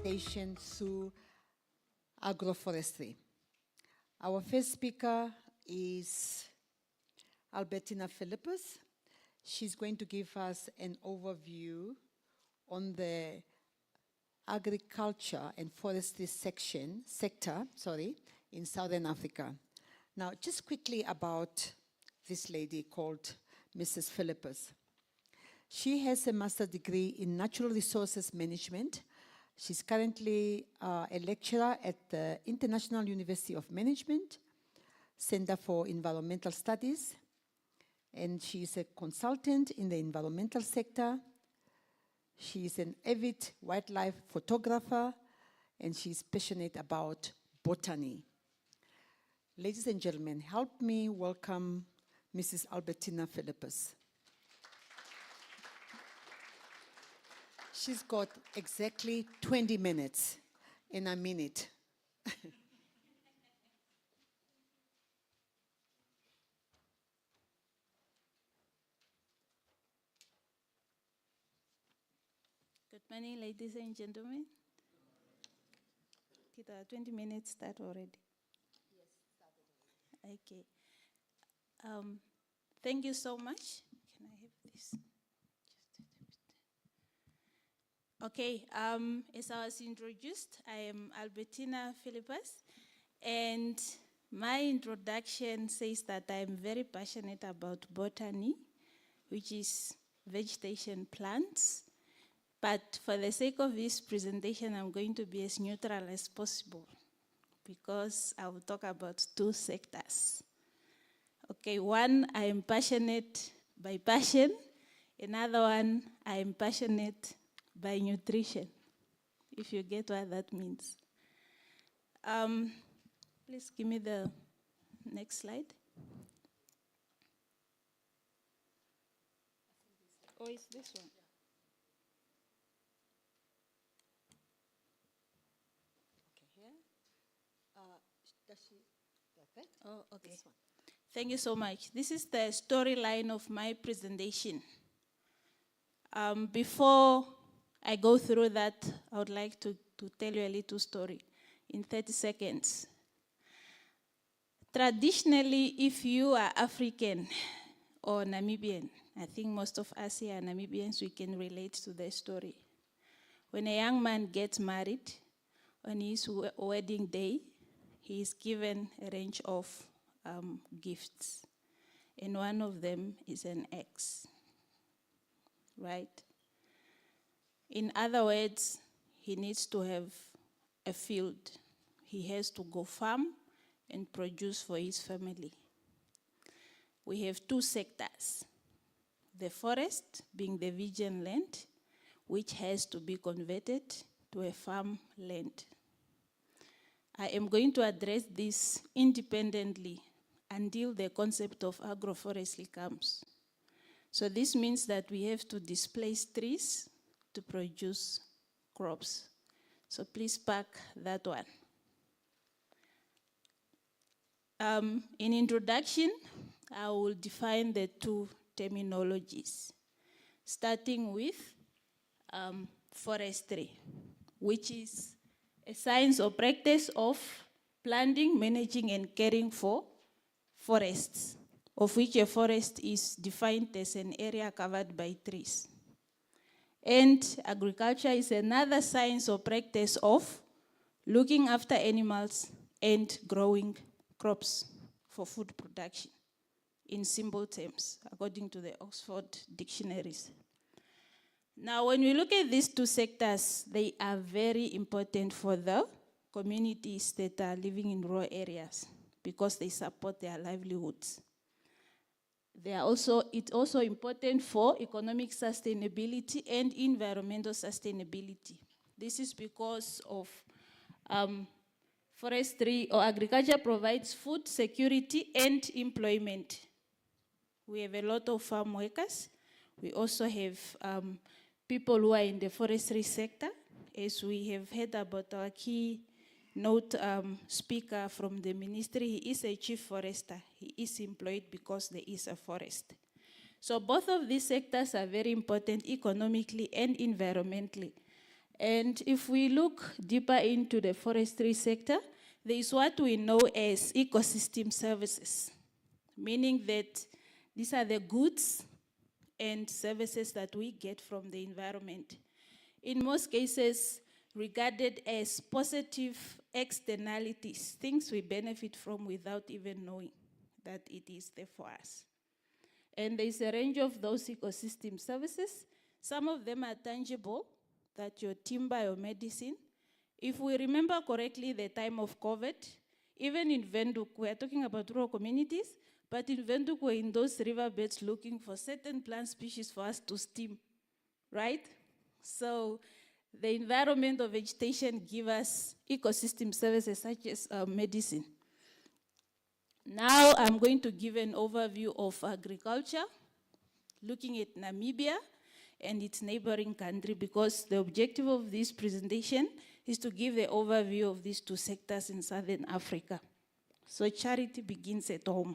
adaptation through agroforestry. Our first speaker is Albertina Philippus. She's going to give us an overview on the agriculture and forestry sector in Southern Africa. Now, just quickly about this lady called Mrs. Philippus. She has a master's degree in natural resources management. She's currently a lecturer at the International University of Management, Center for Environmental Studies, and she's a consultant in the environmental sector. She's an avid wildlife photographer, and she's passionate about botany. Ladies and gentlemen, help me welcome Mrs. Albertina Philippus. She's got exactly 20 minutes, and I mean it. Good morning, ladies and gentlemen. Did our 20 minutes start already? Yes, started. Okay. Thank you so much. Can I have this? Okay, as I was introduced, I am Albertina Philippus, and my introduction says that I am very passionate about botany, which is vegetation plants. But for the sake of this presentation, I'm going to be as neutral as possible because I will talk about two sectors. Okay, one, I am passionate by passion. Another one, I am passionate by nutrition, if you get what that means. Please give me the next slide. Oh, it's this one. Okay, here. Does she? That? Oh, okay. This one. Thank you so much. This is the storyline of my presentation. Before I go through that, I would like to tell you a little story in 30 seconds. Traditionally, if you are African or Namibian, I think most of us here are Namibians, we can relate to the story. When a young man gets married, on his wedding day, he is given a range of gifts, and one of them is an axe, right? In other words, he needs to have a field. He has to go farm and produce for his family. We have two sectors. The forest being the virgin land, which has to be converted to a farm land. I am going to address this independently until the concept of agroforestry comes. So this means that we have to displace trees to produce crops. So please pack that one. In introduction, I will define the two terminologies, starting with forestry, which is a science or practice of planting, managing, and caring for forests, of which a forest is defined as an area covered by trees. And agriculture is another science or practice of looking after animals and growing crops for food production, in simple terms, according to the Oxford dictionaries. Now, when we look at these two sectors, they are very important for the communities that are living in rural areas because they support their livelihoods. It's also important for economic sustainability and environmental sustainability. This is because of forestry or agriculture provides food security and employment. We have a lot of farm workers. We also have people who are in the forestry sector, as we have heard about our keynote speaker from the ministry. He is a chief forester. He is employed because there is a forest. So both of these sectors are very important economically and environmentally. And if we look deeper into the forestry sector, there is what we know as ecosystem services, meaning that these are the goods and services that we get from the environment. In most cases, regarded as positive externalities, things we benefit from without even knowing that it is there for us. And there's a range of those ecosystem services. Some of them are tangible, that your timber, your medicine. If we remember correctly, the time of COVID, even in Windhoek, we're talking about rural communities, but in Windhoek, we're in those riverbeds looking for certain plant species for us to steam, right? So the environment of vegetation gives us ecosystem services such as medicine. Now I'm going to give an overview of agriculture, looking at Namibia and its neighboring country, because the objective of this presentation is to give the overview of these two sectors in Southern Africa. So charity begins at home.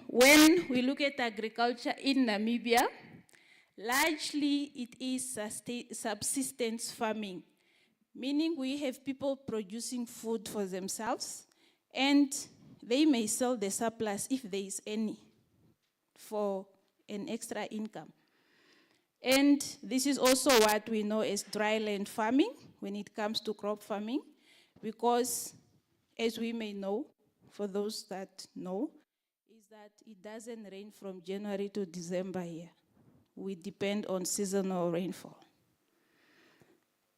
When we look at agriculture in Namibia, largely it is subsistence farming, meaning we have people producing food for themselves, and they may sell the surplus, if there is any, for an extra income. And this is also what we know as dryland farming when it comes to crop farming, because as we may know, for those that know, is that it doesn't rain from January to December here. We depend on seasonal rainfall.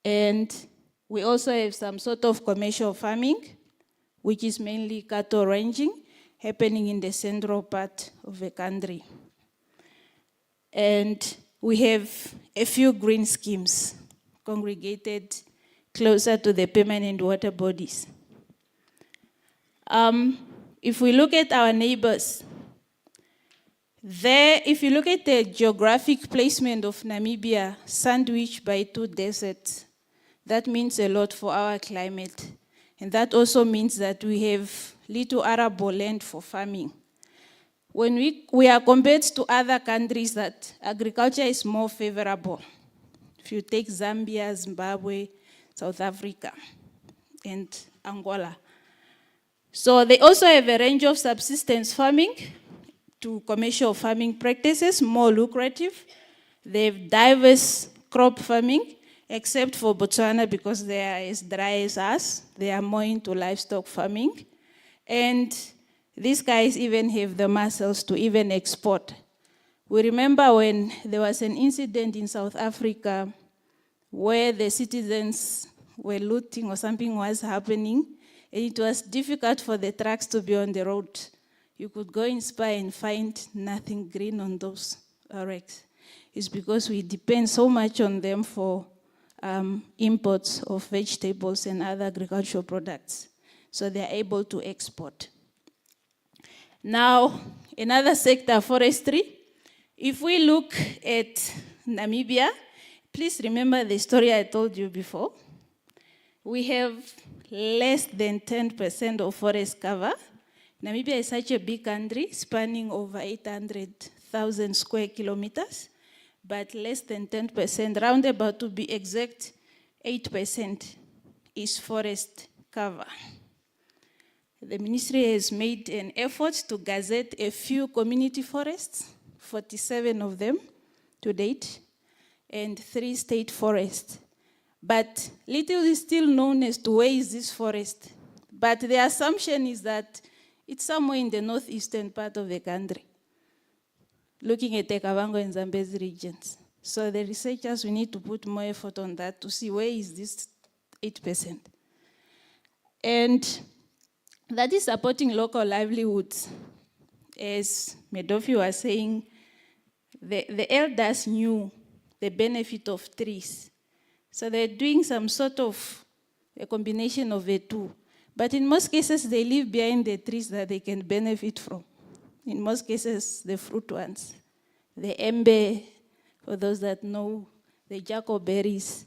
And we also have some sort of commercial farming, which is mainly cattle ranching, happening in the central part of the country. And we have a few green schemes congregated closer to the permanent water bodies. If we look at our neighbors, there, if you look at the geographic placement of Namibia, sandwiched by two deserts, that means a lot for our climate. And that also means that we have little arable land for farming. When we are compared to other countries that agriculture is more favorable, if you take Zambia, Zimbabwe, South Africa, and Angola. So they also have a range of subsistence farming to commercial farming practices, more lucrative. They have diverse crop farming, except for Botswana because they are as dry as us. They are more into livestock farming. And these guys even have the muscles to even export. We remember when there was an incident in South Africa where the citizens were looting or something was happening, and it was difficult for the trucks to be on the road. You could go in Spy and find nothing green on those wrecks. It's because we depend so much on them for imports of vegetables and other agricultural products. So they're able to export. Now, another sector, forestry. If we look at Namibia, please remember the story I told you before. We have less than 10% of forest cover. Namibia is such a big country, spanning over 800,000 square kilometers, but less than 10%, roundabout to be exact, 8% is forest cover. The ministry has made an effort to gazette a few community forests, 47 of them to date, and 3 state forests. But little is still known as to where is this forest. But the assumption is that it's somewhere in the northeastern part of the country, looking at the Kavango and Zambezi regions. So the researchers, we need to put more effort on that to see where is this 8%. And that is supporting local livelihoods. As Doufi was saying, the elders knew the benefit of trees. So they're doing some sort of a combination of the two. But in most cases, they live behind the trees that they can benefit from. In most cases, the fruit ones. The embe, for those that know, the jacoberries,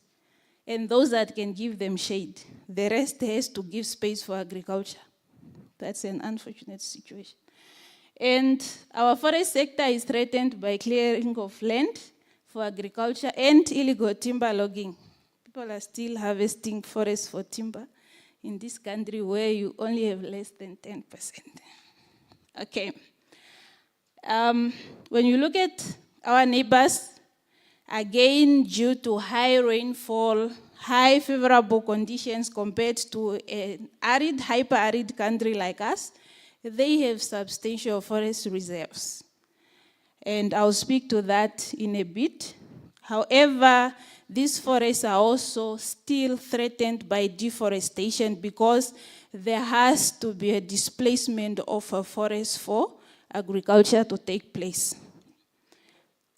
and those that can give them shade. The rest has to give space for agriculture. That's an unfortunate situation. And our forest sector is threatened by clearing of land for agriculture and illegal timber logging. people are still harvesting forests for timber in this country where you only have less than 10%. Okay. When you look at our neighbors, again, due to high rainfall, high favorable conditions compared to an arid, hyper-arid country like us, they have substantial forest reserves. And I'll speak to that in a bit. However, these forests are also still threatened by deforestation because there has to be a displacement of a forest for agriculture to take place.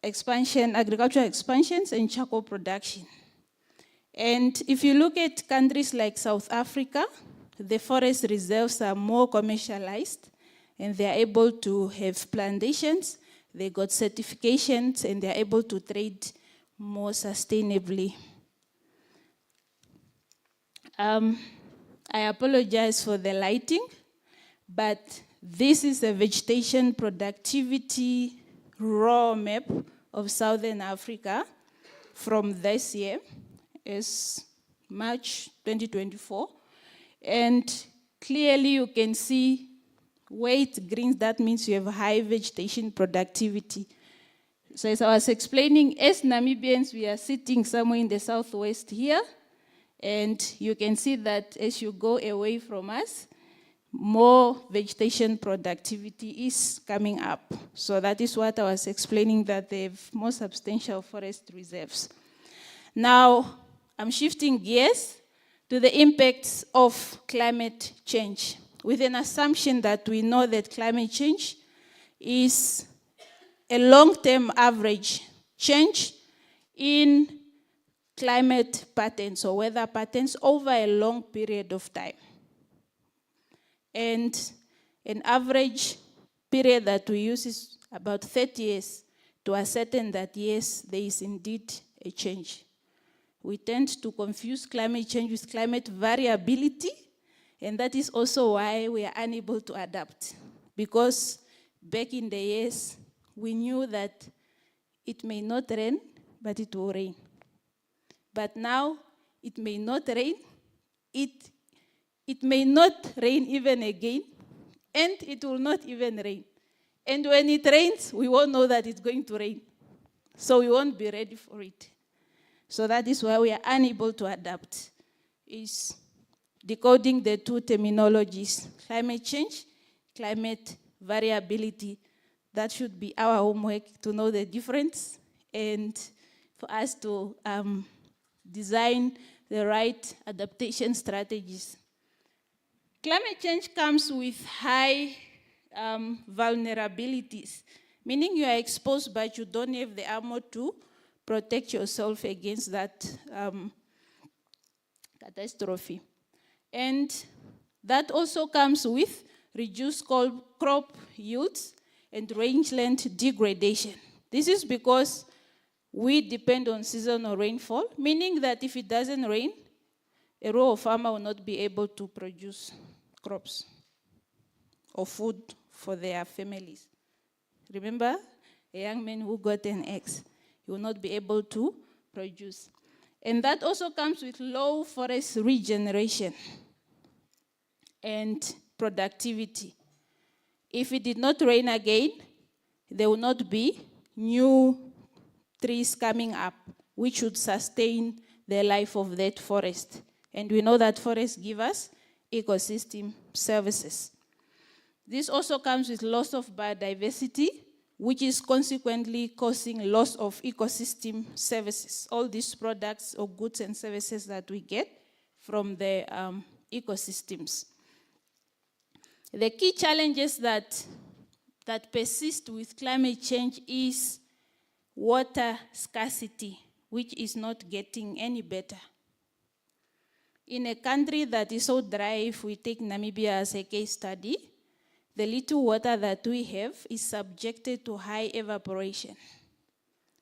Agricultural expansions and charcoal production. And if you look at countries like South Africa, the forest reserves are more commercialized and they are able to have plantations, they got certifications, and they are able to trade more sustainably. I apologize for the lighting, but this is a vegetation productivity raw map of Southern Africa from this year. Is March 2024. And clearly you can see where it's green, that means you have high vegetation productivity. So as I was explaining, as Namibians, we are sitting somewhere in the southwest here, and you can see that as you go away from us, more vegetation productivity is coming up. So that is what I was explaining, that they have more substantial forest reserves. Now, I'm shifting gears to the impacts of climate change, with an assumption that we know that climate change is a long-term average change in climate patterns or weather patterns over a long period of time. And an average period that we use is about 30 years to ascertain that, yes, there is indeed a change. We tend to confuse climate change with climate variability, and that is also why we are unable to adapt. Because back in the years, we knew that it may not rain, but it will rain. But now, it may not rain, it may not rain even again, and it will not even rain. And when it rains, we won't know that it's going to rain. So we won't be ready for it. So that is why we are unable to adapt, is decoding the two terminologies, climate change, climate variability. That should be our homework, to know the difference and for us to design the right adaptation strategies. Climate change comes with high vulnerabilities, meaning you are exposed but you don't have the armor to protect yourself against that catastrophe. And that also comes with reduced crop yields and rangeland degradation. This is because we depend on seasonal rainfall, meaning that if it doesn't rain, a rural farmer will not be able to produce crops or food for their families. Remember, a young man who got an axe, he will not be able to produce. And that also comes with low forest regeneration and productivity. If it did not rain again, there will not be new trees coming up, which would sustain the life of that forest. And we know that forests give us ecosystem services. This also comes with loss of biodiversity, which is consequently causing loss of ecosystem services, all these products or goods and services that we get from the ecosystems. The key challenges that persist with climate change is water scarcity, which is not getting any better. In a country that is so dry, if we take Namibia as a case study, the little water that we have is subjected to high evaporation.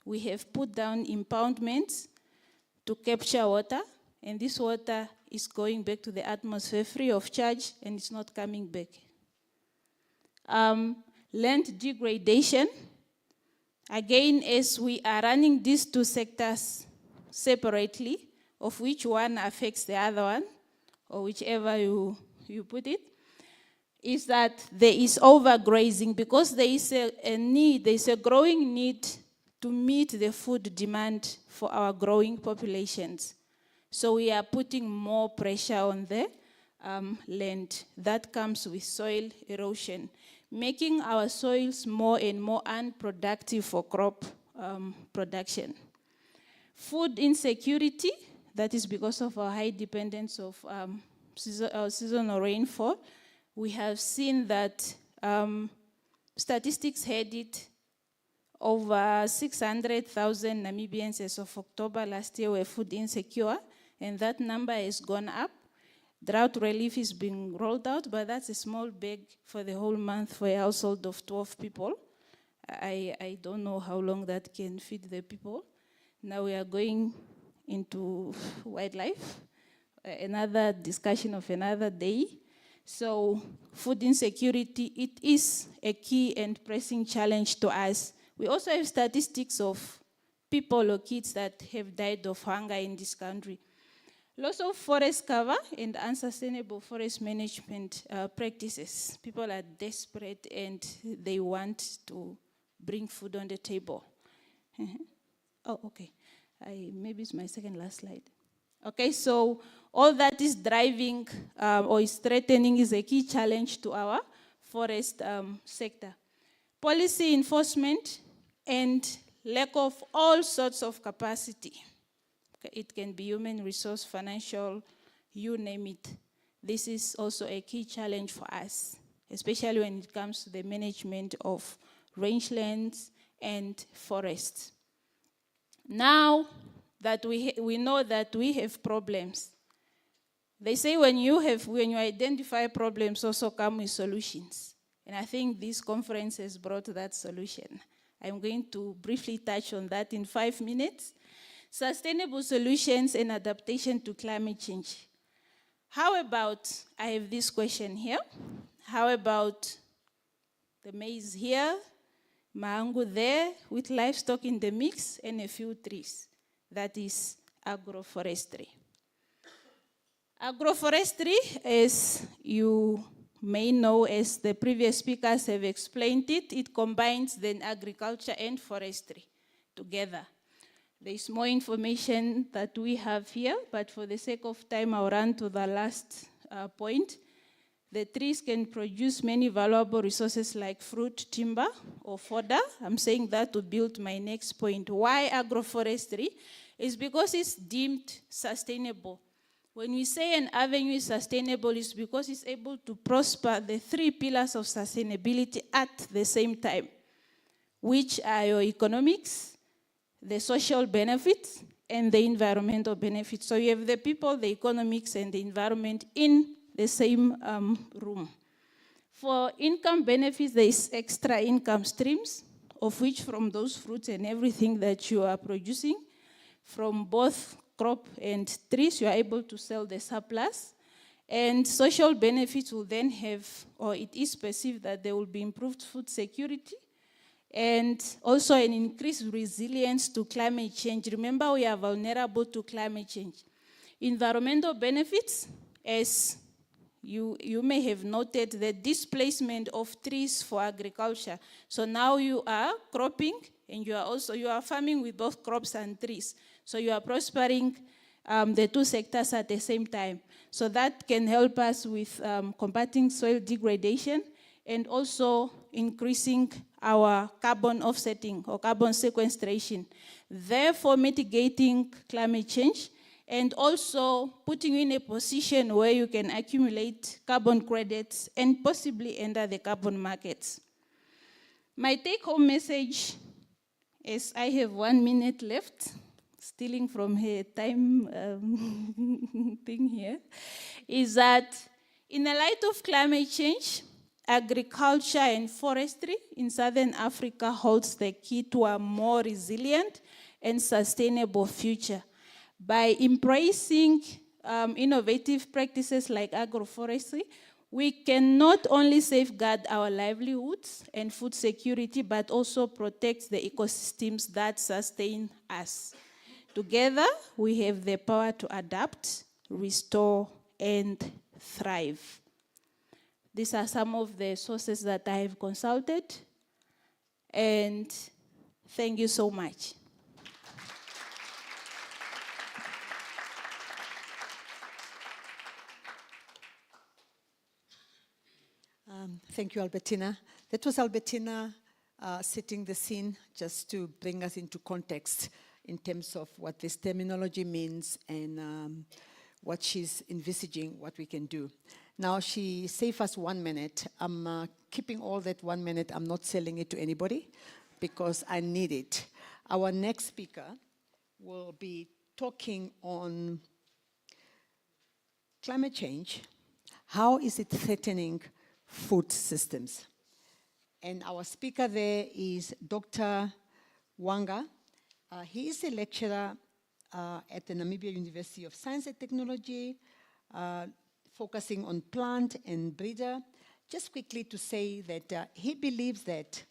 We have put down impoundments to capture water, and this water is going back to the atmosphere free of charge, and it's not coming back. Land degradation, again, as we are running these two sectors separately, of which one affects the other one, or whichever you put it, is that there is overgrazing because there is a need, there is a growing need to meet the food demand for our growing populations. So we are putting more pressure on the land. That comes with soil erosion, making our soils more and more unproductive for crop production. Food insecurity, that is because of our high dependence of seasonal rainfall. We have seen that statistics had it over 600,000 Namibians as of October last year were food insecure, and that number has gone up. Drought relief is being rolled out, but that's a small bag for the whole month for a household of 12 people. I don't know how long that can feed the people. Now we are going into wildlife, another discussion of another day. So food insecurity, it is a key and pressing challenge to us. We also have statistics of people or kids that have died of hunger in this country. Loss of forest cover and unsustainable forest management practices. People are desperate and they want to bring food on the table. Oh, okay. Maybe it's my second last slide. Okay, so all that is driving or is threatening is a key challenge to our forest sector. Policy enforcement and lack of all sorts of capacity. Okay, it can be human resource, financial, you name it. This is also a key challenge for us, especially when it comes to the management of rangelands and forests. Now that we know that we have problems, they say when you identify problems, also come with solutions. And I think this conference has brought that solution. I'm going to briefly touch on that in 5 minutes. Sustainable solutions and adaptation to climate change. How about, I have this question here. How about the maize here, mango there, with livestock in the mix, and a few trees? That is agroforestry. Agroforestry, as you may know, as the previous speakers have explained it, it combines then agriculture and forestry together. There is more information that we have here, but for the sake of time, I'll run to the last point. The trees can produce many valuable resources like fruit, timber, or fodder. I'm saying that to build my next point. Why agroforestry? It's because it's deemed sustainable. When we say an avenue is sustainable, it's because it's able to prosper the 3 pillars of sustainability at the same time, which are your economics, the social benefits, and the environmental benefits. So you have the people, the economics, and the environment in the same room. For income benefits, there is extra income streams, of which from those fruits and everything that you are producing, from both crop and trees, you are able to sell the surplus. And social benefits will then have, or it is perceived that there will be improved food security and also an increased resilience to climate change. Remember, we are vulnerable to climate change. Environmental benefits, as you may have noted, the displacement of trees for agriculture. So now you are cropping and you are farming with both crops and trees. So you are prospering the 2 sectors at the same time. So that can help us with combating soil degradation and also increasing our carbon offsetting or carbon sequestration, therefore mitigating climate change and also putting you in a position where you can accumulate carbon credits and possibly enter the carbon markets. My take-home message, as I have 1 minute left, stealing from her time thing here, is that in the light of climate change, agriculture and forestry in Southern Africa holds the key to a more resilient and sustainable future. By embracing innovative practices like agroforestry, we can not only safeguard our livelihoods and food security, but also protect the ecosystems that sustain us. Together, we have the power to adapt, restore, and thrive. These are some of the sources that I have consulted, and thank you so much. Thank you, Albertina. That was Albertina setting the scene just to bring us into context in terms of what this terminology means and what she's envisaging, what we can do. Now, she saved us 1 minute. I'm keeping all that 1 minute. I'm not selling it to anybody because I need it. Our next speaker will be talking on climate change. How is it threatening food systems? And our speaker there is Dr. Wanga. He is a lecturer at the Namibia University of Science and Technology, focusing on plant and breeder. Just quickly to say that he believes that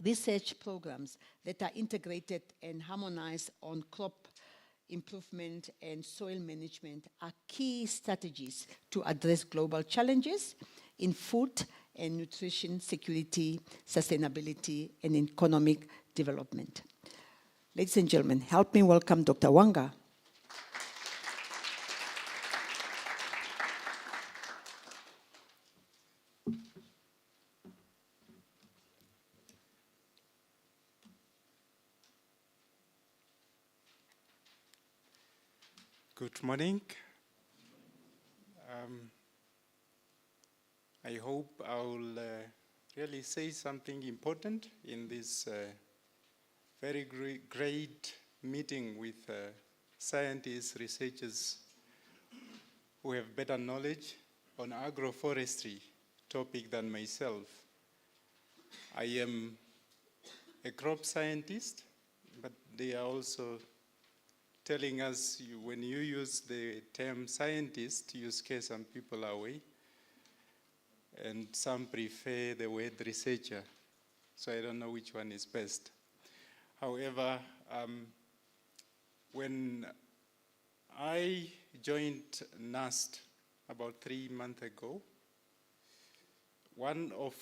research programs that are integrated and harmonized on crop improvement and soil management are key strategies to address global challenges in food and nutrition security, sustainability, and economic development. Ladies and gentlemen, help me welcome Dr. Wanga. Good morning. I hope I'll really say something important in this very great meeting with scientists, researchers who have better knowledge on agroforestry topic than myself. I am a crop scientist, but they are also telling us when you use the term scientist, you scare some people away, and some prefer the word researcher. So I don't know which one is best. However, when I joined NAST about 3 months ago, one of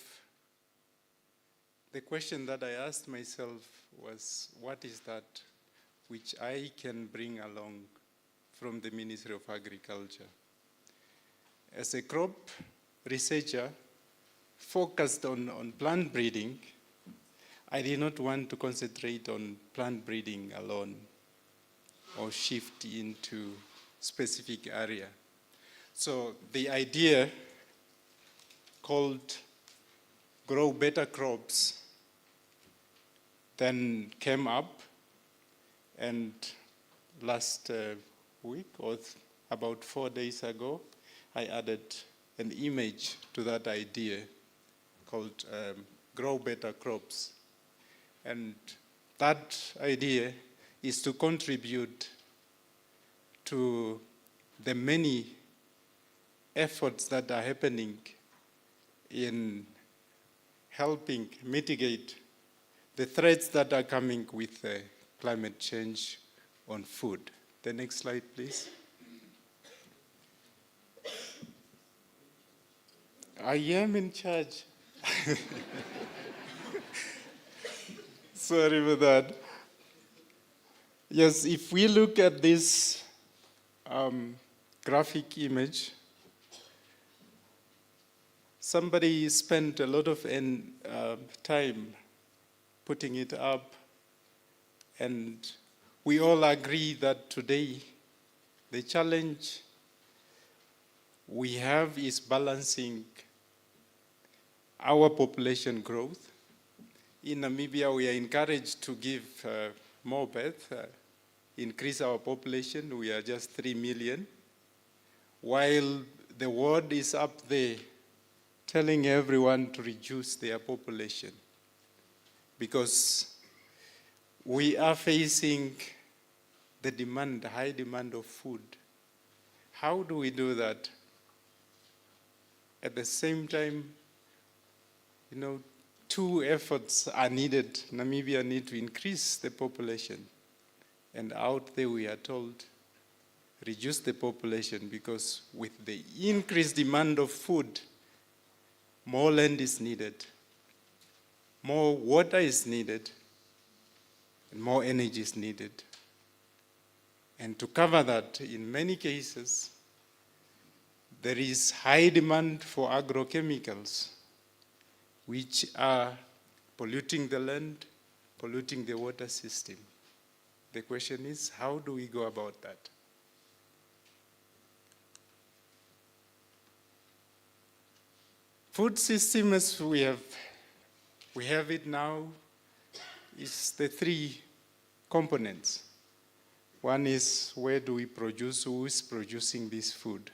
the questions that I asked myself was, what is that which I can bring along from the Ministry of Agriculture? As a crop researcher focused on plant breeding, I did not want to concentrate on plant breeding alone or shift into specific area. So the idea called Grow Better Crops then came up, and last week, or about 4 days ago, I added an image to that idea called Grow Better Crops. And that idea is to contribute to the many efforts that are happening in helping mitigate the threats that are coming with climate change on food. The next slide, please. I am in charge. Sorry for that. Yes, if we look at this graphic image, somebody spent a lot of time putting it up, and we all agree that today the challenge we have is balancing our population growth. In Namibia, we are encouraged to give more birth, increase our population. We are just 3 million, while the world is up there telling everyone to reduce their population, because we are facing the demand, the high demand of food. How do we do that? At the same time, two efforts are needed. Namibia needs to increase the population And out there we are told, reduce the population, because with the increased demand of food, more land is needed, more water is needed, and more energy is needed. And to cover that, in many cases, there is high demand for agrochemicals, which are polluting the land, polluting the water system. The question is, how do we go about that? Food system, as we have it now, is the three components. One is, where do we produce? Who is producing this food?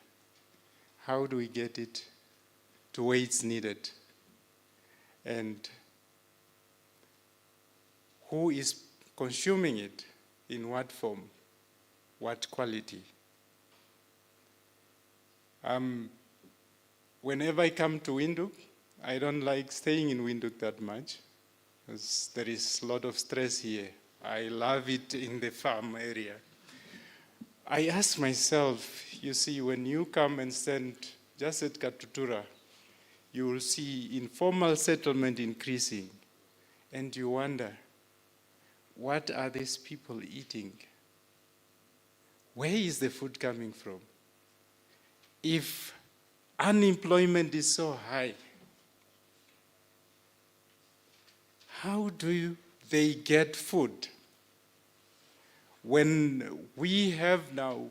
How do we get it to where it's needed? And who is consuming it? In what form? What quality? Whenever I come to Windhoek, I don't like staying in Windhoek that much, because there is a lot of stress here. I love it in the farm area. I ask myself, you see, when you come and stand just at Katutura, you will see informal settlement increasing, and you wonder, what are these people eating? Where is the food coming from? If unemployment is so high, how do they get food? When we have now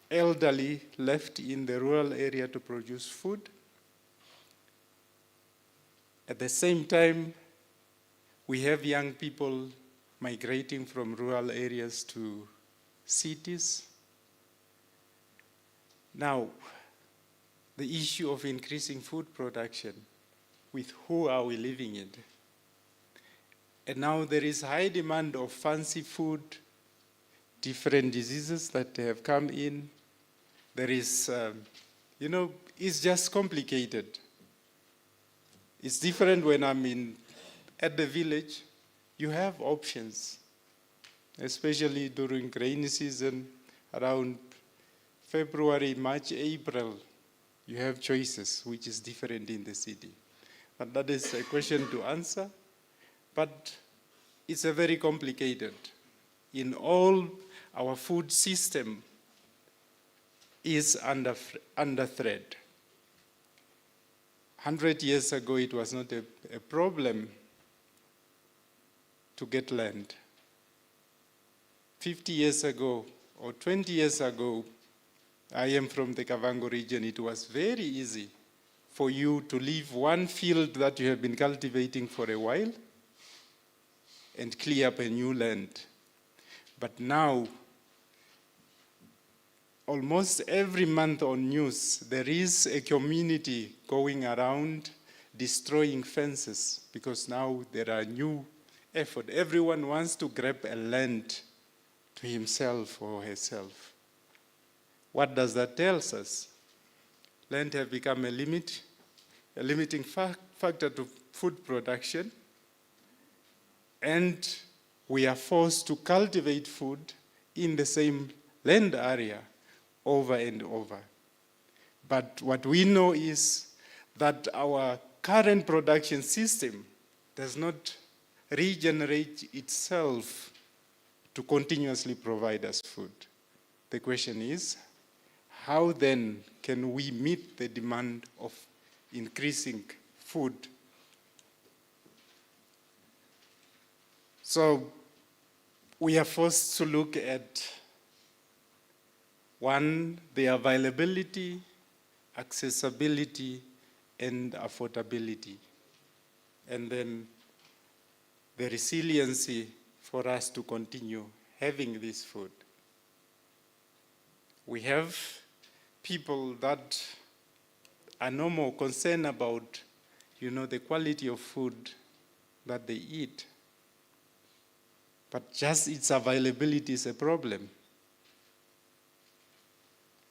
elderly left in the rural area to produce food, at the same time, we have young people migrating from rural areas to cities. Now, the issue of increasing food production, with who are we living in? And now there is high demand of fancy food, different diseases that have come in. There is, it's just complicated. It's different when I'm at the village. You have options, especially during rainy season, around February, March, April. You have choices, which is different in the city. But that is a question to answer. But it's a very complicated. In all, our food system is under threat. 100 years ago, it was not a problem to get land. 50 years ago, or 20 years ago, I am from the Kavango region, it was very easy for you to leave one field that you have been cultivating for a while and clear up a new land. But now, almost every month on news, there is a community going around destroying fences, because now there are new effort. Everyone wants to grab a land to himself or herself. What does that tell us? Land have become a limiting factor to food production, and we are forced to cultivate food in the same land area over and over. But what we know is that our current production system does not regenerate itself to continuously provide us food. The question is, how then can we meet the demand of increasing food? So we are forced to look at, one, the availability, accessibility, and affordability. And then the resiliency for us to continue having this food. We have people that are no more concerned about, the quality of food that they eat. But just its availability is a problem.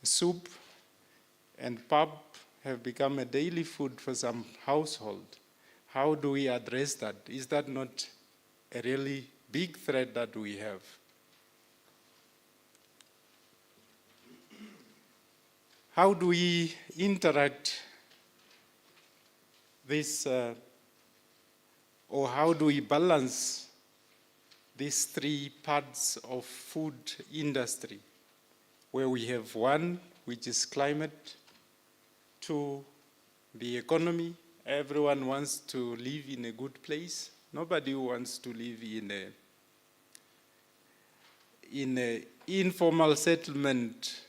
Soup and pap have become a daily food for some household. How do we address that? Is that not a really big threat that we have? how do we interact this, or how do we balance these three parts of food industry, where we have one, which is climate, two, the economy. Everyone wants to live in a good place. Nobody wants to live in a informal settlement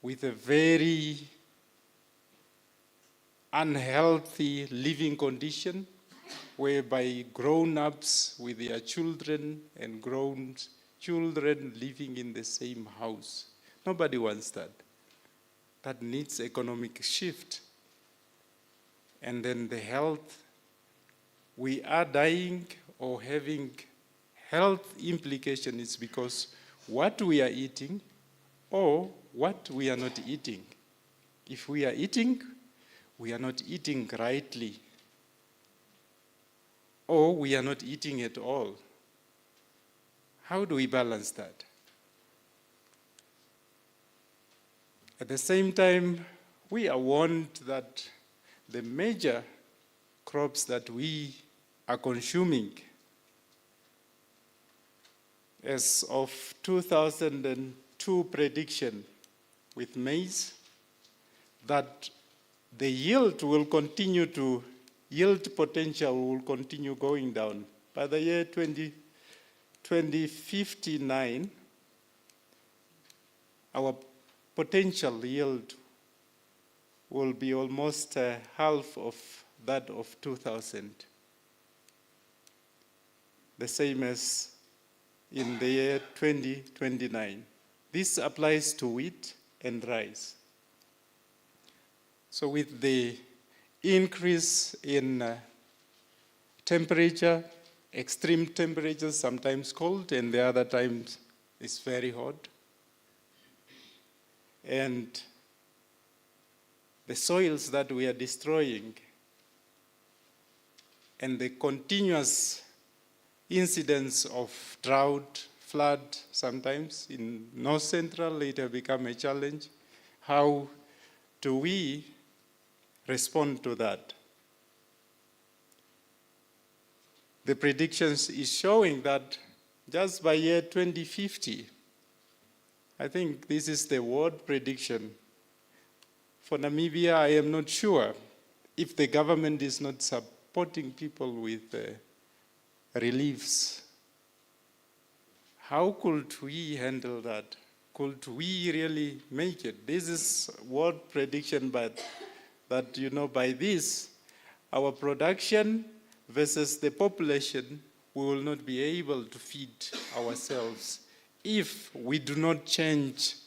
with a very unhealthy living condition, whereby grown-ups with their children and grown children living in the same house. Nobody wants that. That needs economic shift. And then the health, we are dying or having health implications because what we are eating or what we are not eating. If we are eating, we are not eating rightly, or we are not eating at all. How do we balance that? At the same time, we are warned that the major crops that we are consuming, as of 2002 prediction with maize, that the yield potential will continue going down. By the year 2059, our potential yield will be almost half of that of 2000. The same as in the year 2029. This applies to wheat and rice. So with the increase in temperature, extreme temperatures, sometimes cold, and the other times it's very hot, and the soils that we are destroying, and the continuous incidence of drought, flood, sometimes in North Central, it has become a challenge. How do we respond to that? The predictions is showing that just by year 2050, I think this is the world prediction. For Namibia, I am not sure if the government is not supporting people with reliefs. How could we handle that? Could we really make it? This is world prediction, but that, by this, our production versus the population, we will not be able to feed ourselves if we do not change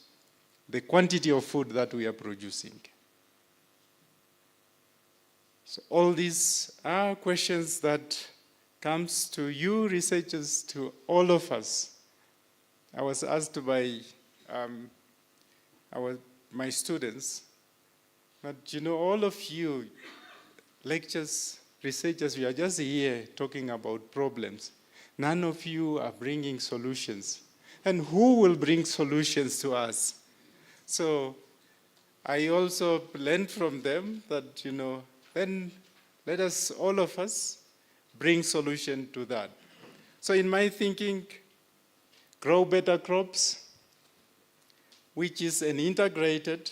the quantity of food that we are producing. So all these are questions that comes to you researchers, to all of us. I was asked by my students, but all of you, lecturers, researchers, we are just here talking about problems. None of you are bringing solutions. And who will bring solutions to us? So I also learned from them that, then let us, all of us, bring solution to that. So in my thinking, grow better crops, which is an integrated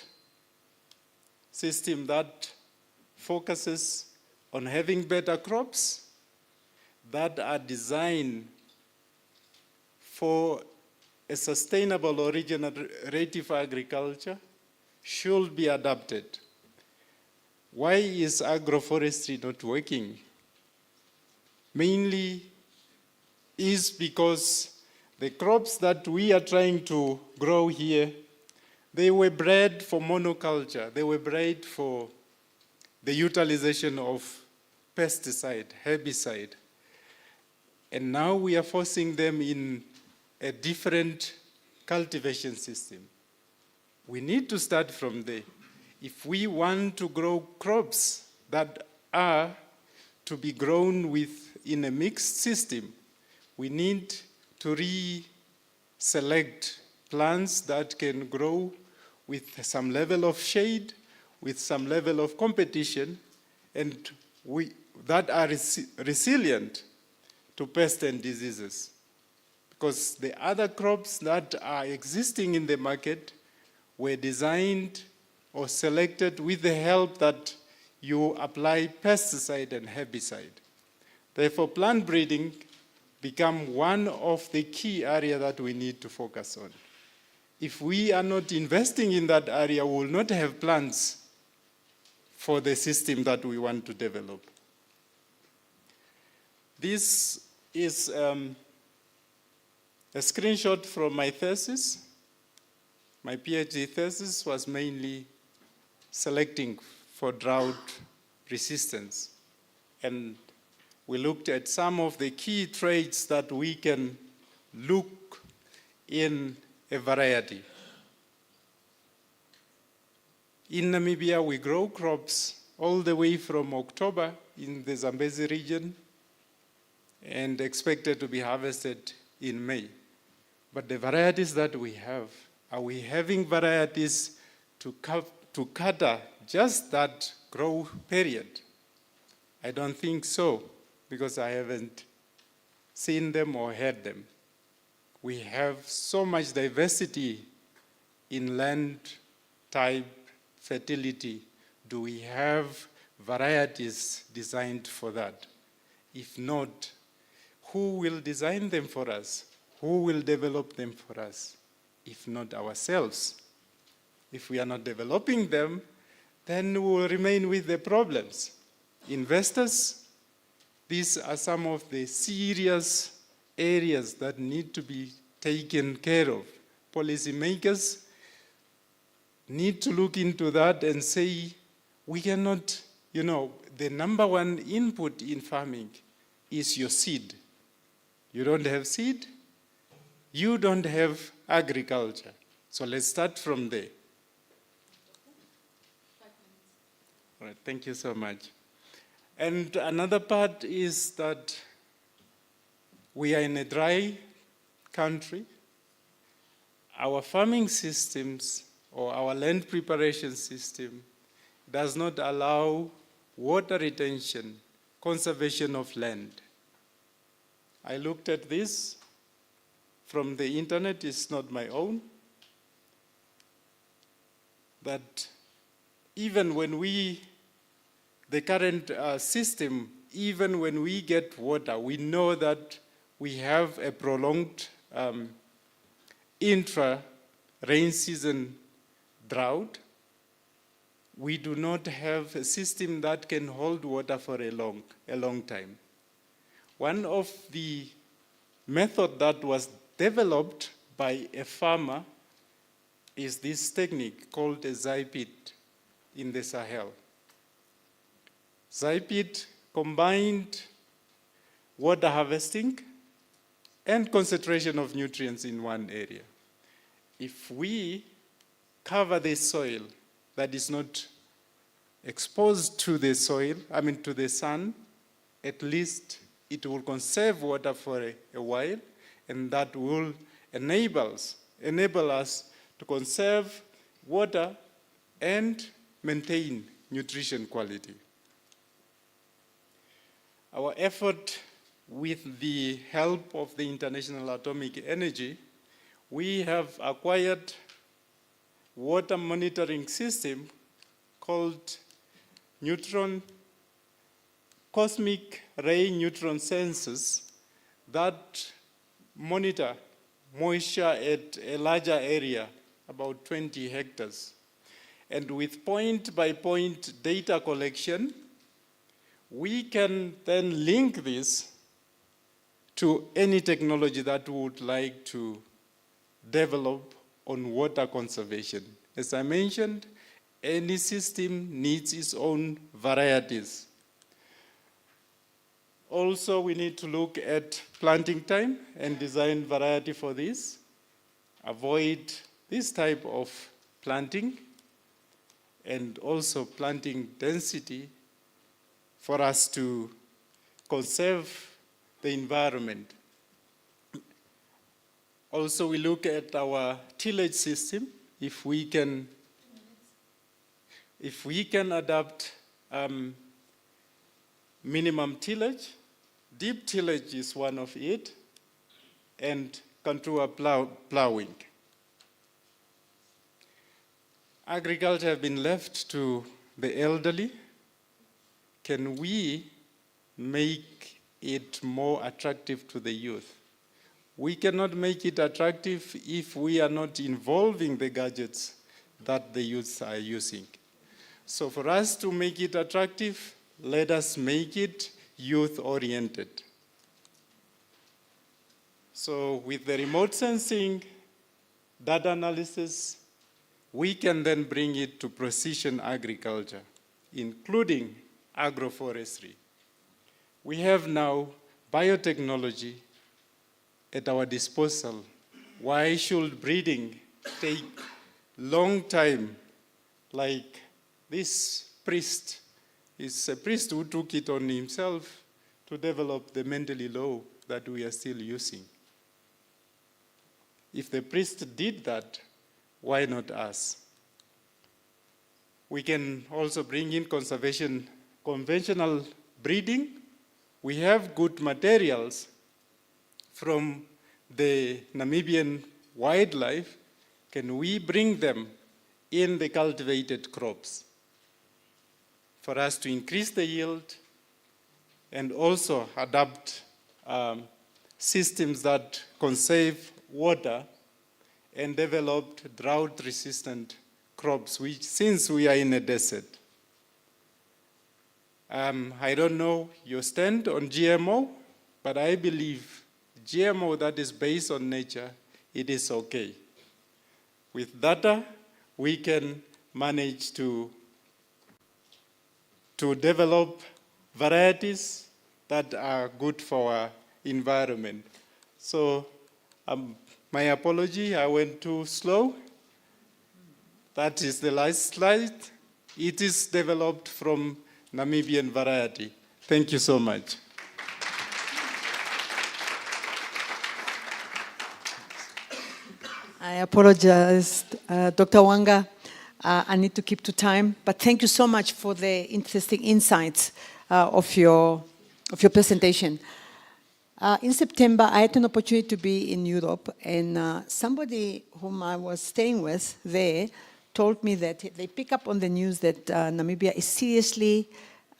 system that focuses on having better crops that are designed for a sustainable or regenerative agriculture should be adapted. Why is agroforestry not working? Mainly is because the crops that we are trying to grow here, they were bred for monoculture. They were bred for the utilization of pesticide, herbicide. And now we are forcing them in a different cultivation system. We need to start from there. If we want to grow crops that are to be grown in a mixed system, we need to select plants that can grow with some level of shade, with some level of competition, and that are resilient to pests and diseases. Because the other crops that are existing in the market were designed or selected with the help that you apply pesticide and herbicide. Therefore, plant breeding become one of the key areas that we need to focus on. If we are not investing in that area, we will not have plans for the system that we want to develop. This is a screenshot from my thesis. My PhD thesis was mainly selecting for drought resistance. And we looked at some of the key traits that we can look in a variety. In Namibia, we grow crops all the way from October in the Zambezi region and expected to be harvested in May. But the varieties that we have, are we having varieties to cater just that grow period? I don't think so, because I haven't seen them or heard them. We have so much diversity in land type, fertility. Do we have varieties designed for that? If not, who will design them for us? Who will develop them for us? If not ourselves. If we are not developing them, then we will remain with the problems. Investors, these are some of the serious areas that need to be taken care of. Policymakers need to look into that and say, we cannot, the number one input in farming is your seed. You don't have seed, you don't have agriculture. So let's start from there. All right, thank you so much. And another part is that we are in a dry country. Our farming systems or our land preparation system does not allow water retention, conservation of land. I looked at this from the internet, it's not my own, that even when the current system, even when we get water, we know that we have a prolonged intra-rain season drought. We do not have a system that can hold water for a long time. One of the methods that was developed by a farmer is this technique called a ZIPIT in the Sahel. ZIPIT combined water harvesting and concentration of nutrients in one area. If we cover the soil that is not exposed to the soil, to the sun, at least it will conserve water for a while, and that will enable us to conserve water and maintain nutrition quality. Our effort with the help of the International Atomic Energy, we have acquired water monitoring system called cosmic ray neutron sensors that monitor moisture at a larger area, about 20 hectares. And with point-by-point data collection, we can then link this to any technology that we would like to develop on water conservation. As I mentioned, any system needs its own varieties. Also, we need to look at planting time and design variety for this. Avoid this type of planting, and also planting density for us to conserve the environment. Also, we look at our tillage system, if we can if we can adopt minimum tillage, deep tillage is one of it, and contour plowing. Agriculture has been left to the elderly. Can we make it more attractive to the youth? We cannot make it attractive if we are not involving the gadgets that the youths are using. So for us to make it attractive, let us make it youth-oriented. So with the remote sensing, data analysis, we can then bring it to precision agriculture, including agroforestry. We have now biotechnology at our disposal. Why should breeding take long time? Like this priest is a priest who took it on himself to develop the mentally law that we are still using. If the priest did that, why not us? We can also bring in conservation, conventional breeding. We have good materials from the Namibian wildlife. Can we bring them in the cultivated crops for us to increase the yield and also adapt systems that conserve water and develop drought-resistant crops, which, since we are in a desert. I don't know your stand on GMO, but I believe GMO that is based on nature, it is okay. With data, we can manage to develop varieties that are good for our environment. So my apology, I went too slow. That is the last slide. It is developed from Namibian variety. Thank you so much. I apologize, Dr. Wanga. I need to keep to time, but thank you so much for the interesting insights of your presentation. In September, I had an opportunity to be in Europe, and somebody whom I was staying with there told me that they pick up on the news that Namibia is seriously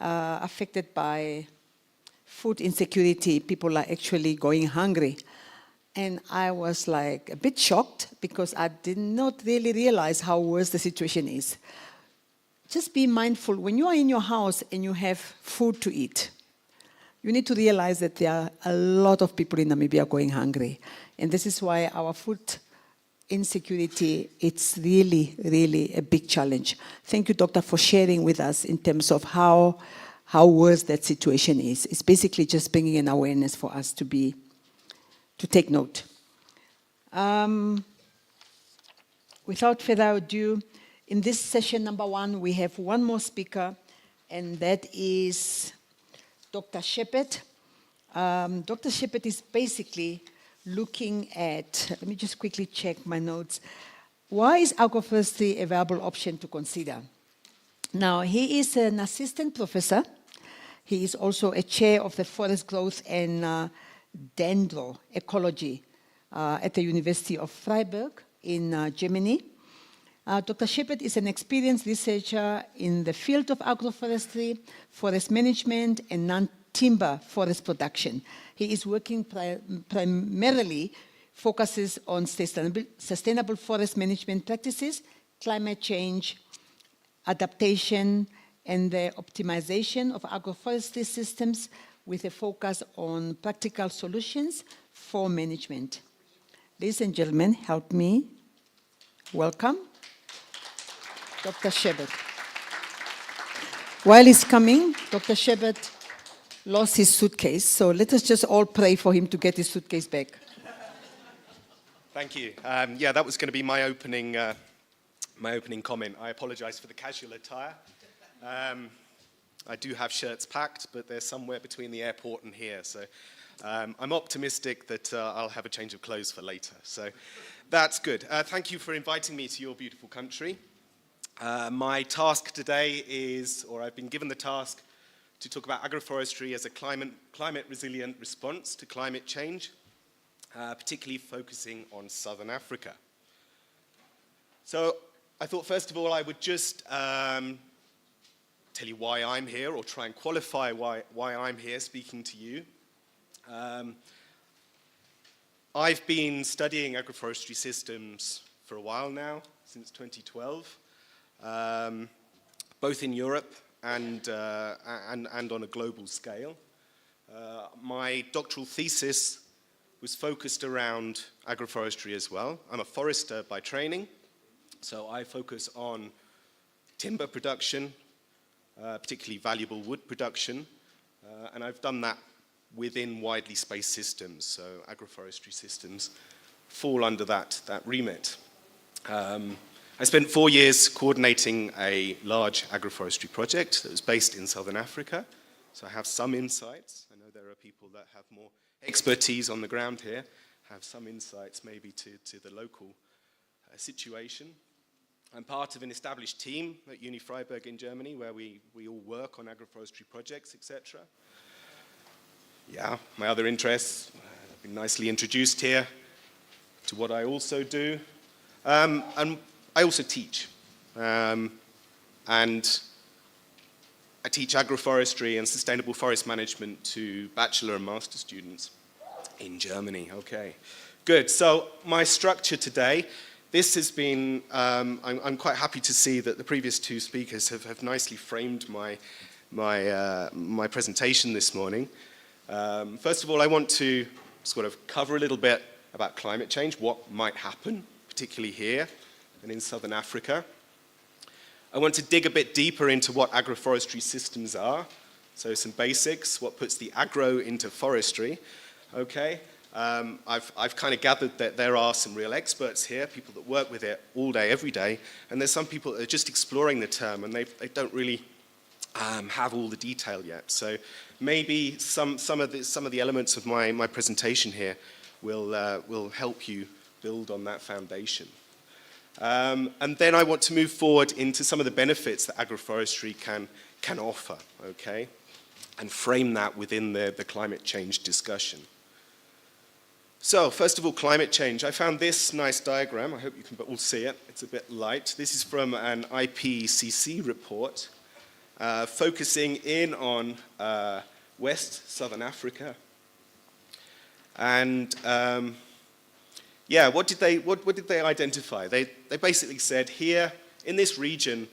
affected by food insecurity. People are actually going hungry. And I was like a bit shocked because I did not really realize how worse the situation is. Just be mindful, when you are in your house and you have food to eat, you need to realize that there are a lot of people in Namibia going hungry. And this is why our food insecurity, it's really, really a big challenge. Thank you, Doctor, for sharing with us in terms of how worse that situation is. It's basically just bringing an awareness for us to take note. Without further ado, in this session number 1, we have one more speaker, and that is Dr. Shepherd. Dr. Shepherd is basically looking at, let me just quickly check my notes. Why is agroforestry a viable option to consider? Now, he is an assistant professor. He is also a chair of the Forest Growth and Dendroecology at the University of Freiburg in Germany. Dr. Shepherd is an experienced researcher in the field of agroforestry, forest management, and non-timber forest production. He is working primarily focuses on sustainable forest management practices, climate change, adaptation, and the optimization of agroforestry systems with a focus on practical solutions for management. Ladies and gentlemen, help me welcome Dr. Shepherd. While he's coming, Dr. Shepherd lost his suitcase, so let us just all pray for him to get his suitcase back. Thank you. Yeah, that was going to be my opening comment. I apologize for the casual attire. I do have shirts packed, but they're somewhere between the airport and here. So I'm optimistic that I'll have a change of clothes for later. So that's good. Thank you for inviting me to your beautiful country. My task today is, or I've been given the task, to talk about agroforestry as a climate-resilient response to climate change, particularly focusing on Southern Africa. So I thought, first of all, I would just tell you why I'm here, or try and qualify why I'm here speaking to you. I've been studying agroforestry systems for a while now, since 2012, both in Europe and on a global scale. My doctoral thesis was focused around agroforestry as well. I'm a forester by training, so I focus on timber production, particularly valuable wood production, and I've done that within widely spaced systems, so agroforestry systems fall under that remit. I spent 4 years coordinating a large agroforestry project that was based in Southern Africa, so I have some insights. I know there are people that have more expertise on the ground here, have some insights maybe to the local situation. I'm part of an established team at Uni Freiburg in Germany where we all work on agroforestry projects, etc. Yeah, my other interests have been nicely introduced here to what I also do. And I also teach. And I teach agroforestry and sustainable forest management to bachelor and master students in Germany. Okay, good. So my structure today, this has been, I'm quite happy to see that the previous two speakers have nicely framed my presentation this morning. First of all, I want to sort of cover a little bit about climate change, what might happen, particularly here and in Southern Africa. I want to dig a bit deeper into what agroforestry systems are. So some basics, what puts the agro into forestry. Okay, I've kind of gathered that there are some real experts here, people that work with it all day, every day, and there's some people that are just exploring the term and they don't really have all the detail yet. So maybe some of the elements of my presentation here will help you build on that foundation. And then I want to move forward into some of the benefits that agroforestry can offer, okay, and frame that within the climate change discussion. So, first of all, climate change. I found this nice diagram. I hope you can all see it. It's a bit light. This is from an IPCC report focusing in on West Southern Africa. And yeah, what did they identify? They basically said here in this region,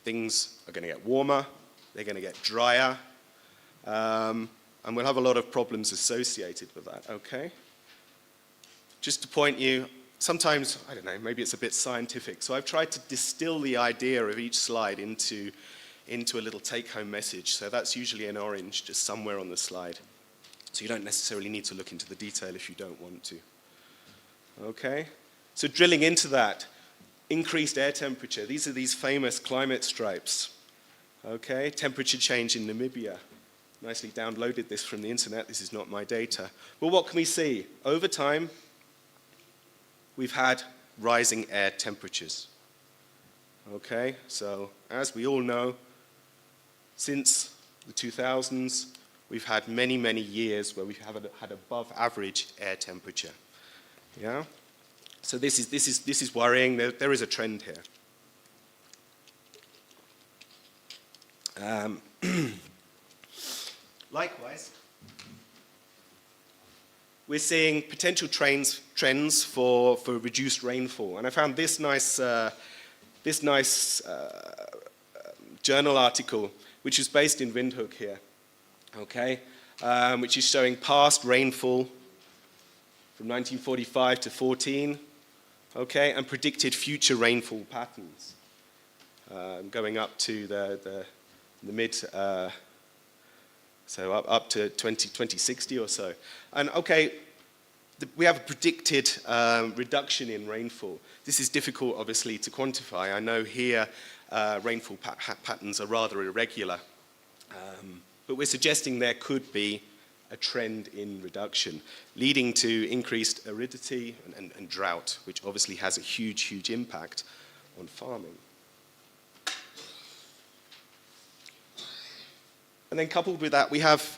things are going to get warmer, they're going to get drier, and we'll have a lot of problems associated with that. Okay. Just to point you, sometimes I don't know, maybe it's a bit scientific. So I've tried to distill the idea of each slide into a little take-home message. So that's usually in orange, just somewhere on the slide. So you don't necessarily need to look into the detail if you don't want to. Okay, so drilling into that, increased air temperature. These are these famous climate stripes. Okay, temperature change in Namibia. Nicely downloaded this from the internet. This is not my data. But what can we see? Over time, we've had rising air temperatures. Okay, so as we all know, since the 2000s, we've had many, many years where we've had above average air temperature. Yeah? So this is worrying. There is a trend here. Likewise, we're seeing potential trends for reduced rainfall. And I found this nice journal article, which is based in Windhoek here, okay, which is showing past rainfall from 1945 to 14, okay, and predicted future rainfall patterns going up to the mid, so up to 2060 or so. And okay, we have a predicted reduction in rainfall. This is difficult, obviously, to quantify. I know here rainfall patterns are rather irregular, but we're suggesting there could be a trend in reduction, leading to increased aridity and drought, which obviously has a huge, huge impact on farming. And then coupled with that, we have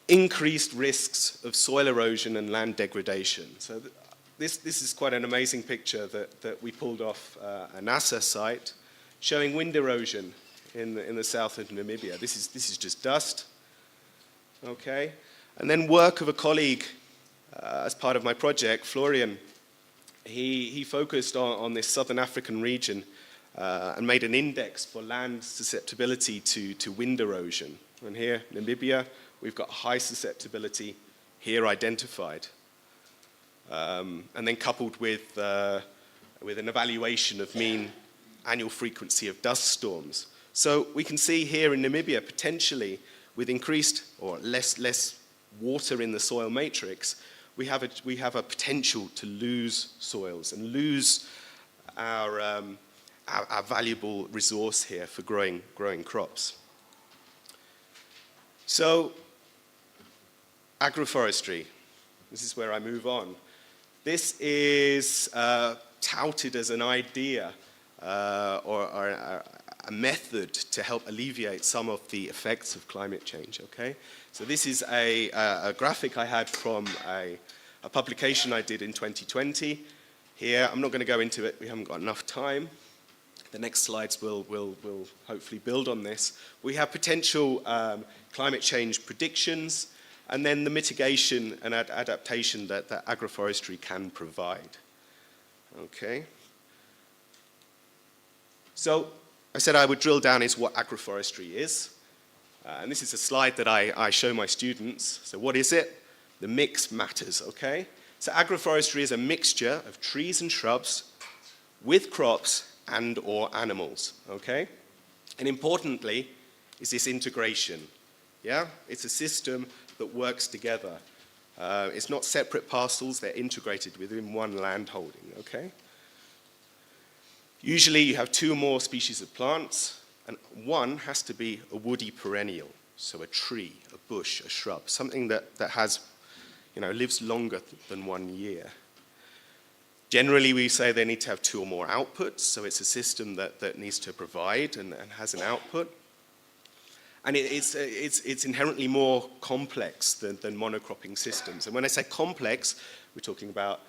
increased risks of soil erosion and land degradation. So this is quite an amazing picture that we pulled off a NASA site showing wind erosion in the south of Namibia. This is just dust, okay? And then work of a colleague as part of my project, Florian. He focused on this southern African region and made an index for land susceptibility to wind erosion. And here, Namibia, we've got high susceptibility here identified. And then coupled with an evaluation of mean annual frequency of dust storms. So we can see here in Namibia, potentially, with increased or less water in the soil matrix, we have a potential to lose soils and lose our valuable resource here for growing crops. So, agroforestry. This is where I move on. This is touted as an idea or a method to help alleviate some of the effects of climate change, okay? So this is a graphic I had from a publication I did in 2020. Here, I'm not going to go into it, we haven't got enough time. The next slides will hopefully build on this. We have potential climate change predictions, and then the mitigation and adaptation that agroforestry can provide. Okay. So I said I would drill down into what agroforestry is. And this is a slide that I show my students. So what is it? The mix matters, okay? So agroforestry is a mixture of trees and shrubs with crops and or animals, okay? And importantly, is this integration, yeah? It's a system that works together. It's not separate parcels, they're integrated within one land holding, okay? Usually you have 2 or more species of plants, and one has to be a woody perennial, so a tree, a bush, a shrub, something that has, lives longer than 1 year. Generally, we say they need to have 2 or more outputs, so it's a system that needs to provide and has an output. And it's inherently more complex than monocropping systems. And when I say complex, we're talking about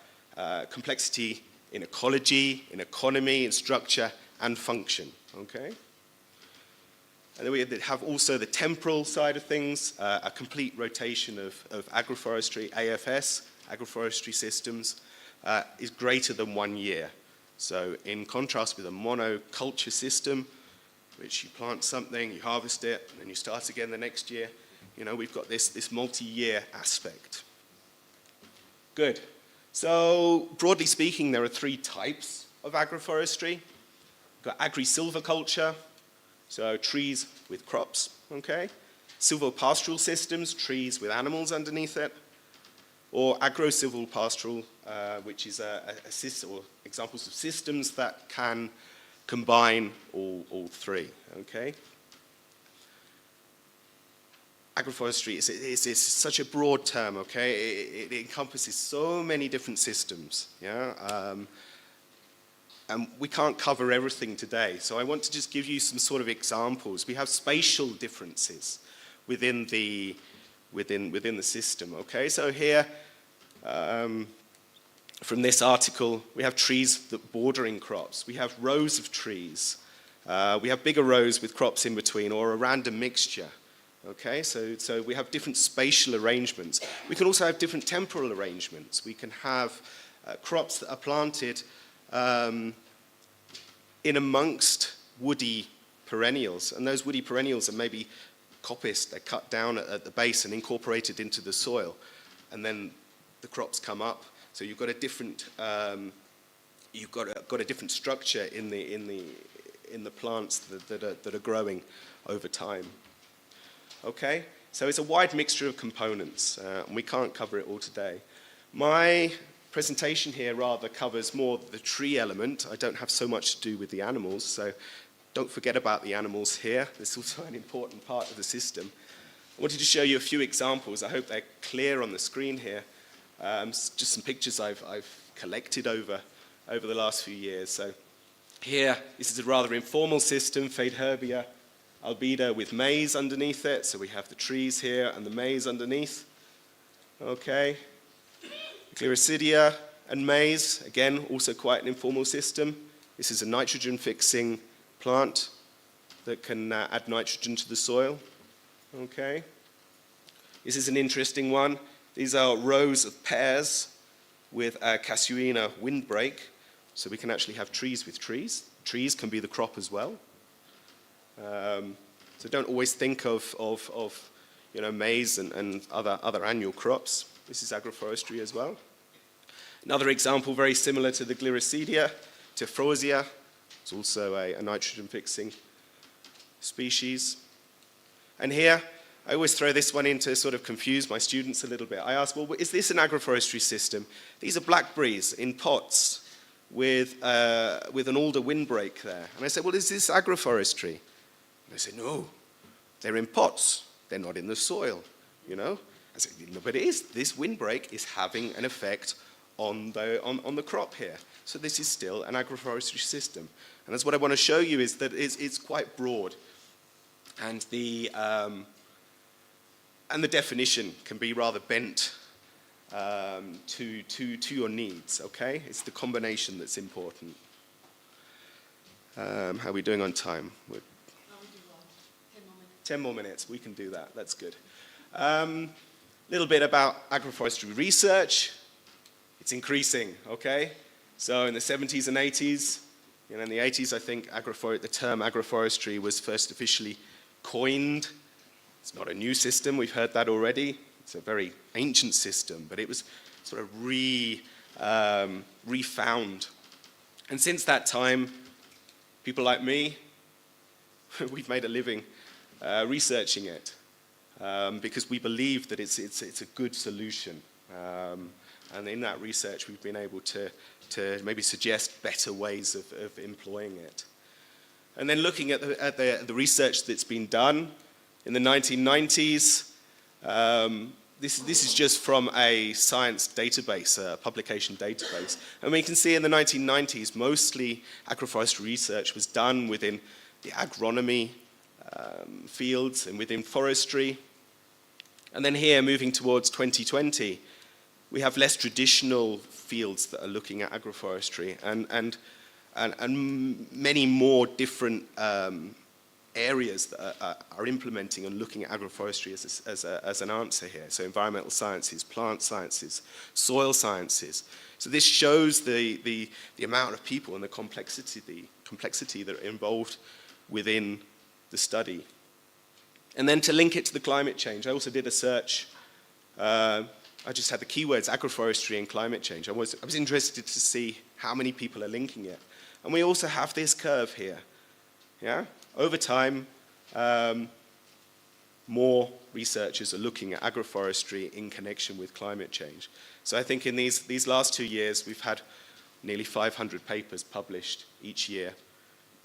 complexity in ecology, in economy, in structure, and function, okay? And then we have also the temporal side of things, a complete rotation of agroforestry, AFS, agroforestry systems, is greater than 1 year. So in contrast with a monoculture system, which you plant something, you harvest it, and then you start again the next year, we've got this multi-year aspect. Good. So broadly speaking, there are 3 types of agroforestry. We've got agri-silviculture, so trees with crops, okay? Silvopastoral systems, trees with animals underneath it. Or agro-silvopastoral, which is a system, or examples of systems that can combine all 3, okay? Agroforestry is such a broad term, okay? It encompasses so many different systems, yeah? And we can't cover everything today, so I want to just give you some sort of examples. We have spatial differences within the system, okay? So here, from this article, we have trees that bordering crops. We have rows of trees. We have bigger rows with crops in between, or a random mixture. Okay, so we have different spatial arrangements. We can also have different temporal arrangements. We can have crops that are planted in amongst woody perennials, and those woody perennials are maybe coppiced. They're cut down at the base and incorporated into the soil, and then the crops come up. So you've got a different got a different structure in the plants that are growing over time. Okay, so it's a wide mixture of components, and we can't cover it all today. My presentation here rather covers more the tree element. I don't have so much to do with the animals, so don't forget about the animals here. It's also an important part of the system. I wanted to show you a few examples. I hope they're clear on the screen here. Just some pictures I've collected over the last few years. So here, this is a rather informal system, Fadeherbia albedo with maize underneath it. So we have the trees here and the maize underneath. Okay. Gliricidia and maize, again, also quite an informal system. This is a nitrogen-fixing plant that can add nitrogen to the soil. Okay. This is an interesting one. These are rows of pears with a casuina windbreak, so we can actually have trees with trees. Trees can be the crop as well. So don't always think of maize and other annual crops. This is agroforestry as well. Another example very similar to the Gliricidia, Tephrosia. It's also a nitrogen-fixing species. And here, I always throw this one in to sort of confuse my students a little bit. I ask, well, is this an agroforestry system? These are blackberries in pots with an alder windbreak there. And I say, well, is this agroforestry? And they say, no, they're in pots. They're not in the soil, you know? I say, no, but it is. This windbreak is having an effect on the crop here. So this is still an agroforestry system. And that's what I want to show you, is that it's quite broad. And the definition can be rather bent to your needs, okay? It's the combination that's important. How are we doing on time? 10 more minutes. We can do that. That's good. Little bit about agroforestry research. It's increasing, okay? So in the 70s and 80s, in the 80s, I think the term agroforestry was first officially coined. It's not a new system, we've heard that already. It's a very ancient system, but it was sort of refound. And since that time, people like me, we've made a living researching it because we believe that it's a good solution. And in that research, we've been able to maybe suggest better ways of employing it. And then looking at the research that's been done in the 1990s, this is just from a science database, a publication database. And we can see in the 1990s, mostly agroforestry research was done within the agronomy fields and within forestry. And then here, moving towards 2020, we have less traditional fields that are looking at agroforestry and many more different areas that are implementing and looking at agroforestry as an answer here. So environmental sciences, plant sciences, soil sciences. So this shows the amount of people and the complexity that are involved within the study. And then to link it to the climate change, I also did a search. I just had the keywords agroforestry and climate change. I was interested to see how many people are linking it. And we also have this curve here. Yeah? Over time, more researchers are looking at agroforestry in connection with climate change. So I think in these last 2 years, we've had nearly 500 papers published each year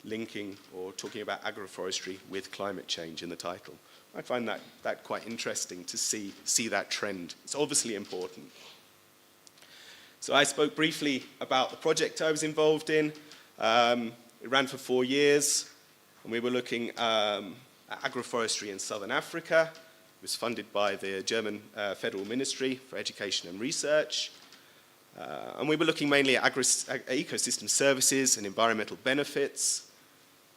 linking or talking about agroforestry with climate change in the title. I find that quite interesting to see that trend. It's obviously important. So I spoke briefly about the project I was involved in. It ran for 4 years, and we were looking at agroforestry in southern Africa. It was funded by the German Federal Ministry for Education and Research. And we were looking mainly at ecosystem services and environmental benefits,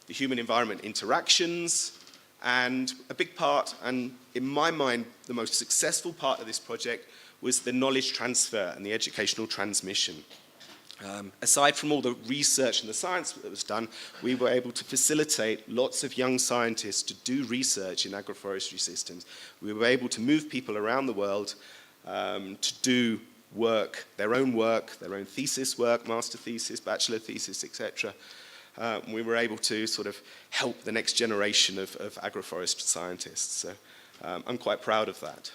the human-environment interactions, and a big part, and in my mind, the most successful part of this project was the knowledge transfer and the educational transmission. Aside from all the research and the science that was done, we were able to facilitate lots of young scientists to do research in agroforestry systems. We were able to move people around the world to do work, their own thesis work, master thesis, bachelor thesis, etc. We were able to sort of help the next generation of agroforest scientists. So I'm quite proud of that.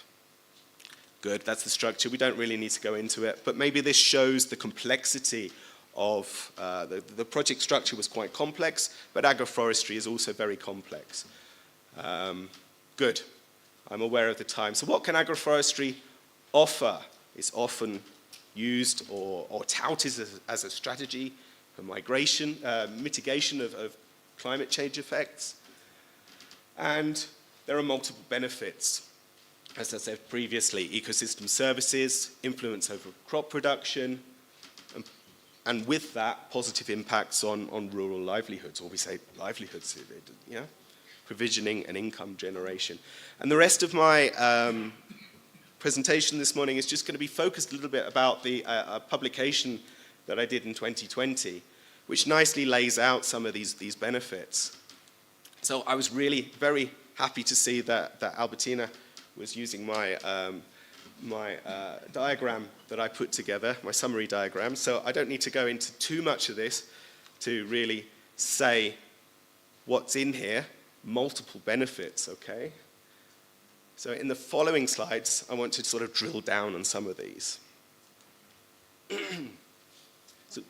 Good, that's the structure. We don't really need to go into it, but maybe this shows the complexity of, the project structure was quite complex, but agroforestry is also very complex. Good, I'm aware of the time. So what can agroforestry offer? It's often used or touted as a strategy for mitigation of climate change effects. And there are multiple benefits. As I said previously, ecosystem services, influence over crop production, and with that, positive impacts on rural livelihoods, or we say livelihoods, yeah? Provisioning and income generation. And the rest of my presentation this morning is just going to be focused a little bit about the publication that I did in 2020, which nicely lays out some of these benefits. So I was really very happy to see that Albertina was using my diagram that I put together, my summary diagram. So I don't need to go into too much of this to really say what's in here. Multiple benefits, okay? So in the following slides, I want to sort of drill down on some of these. So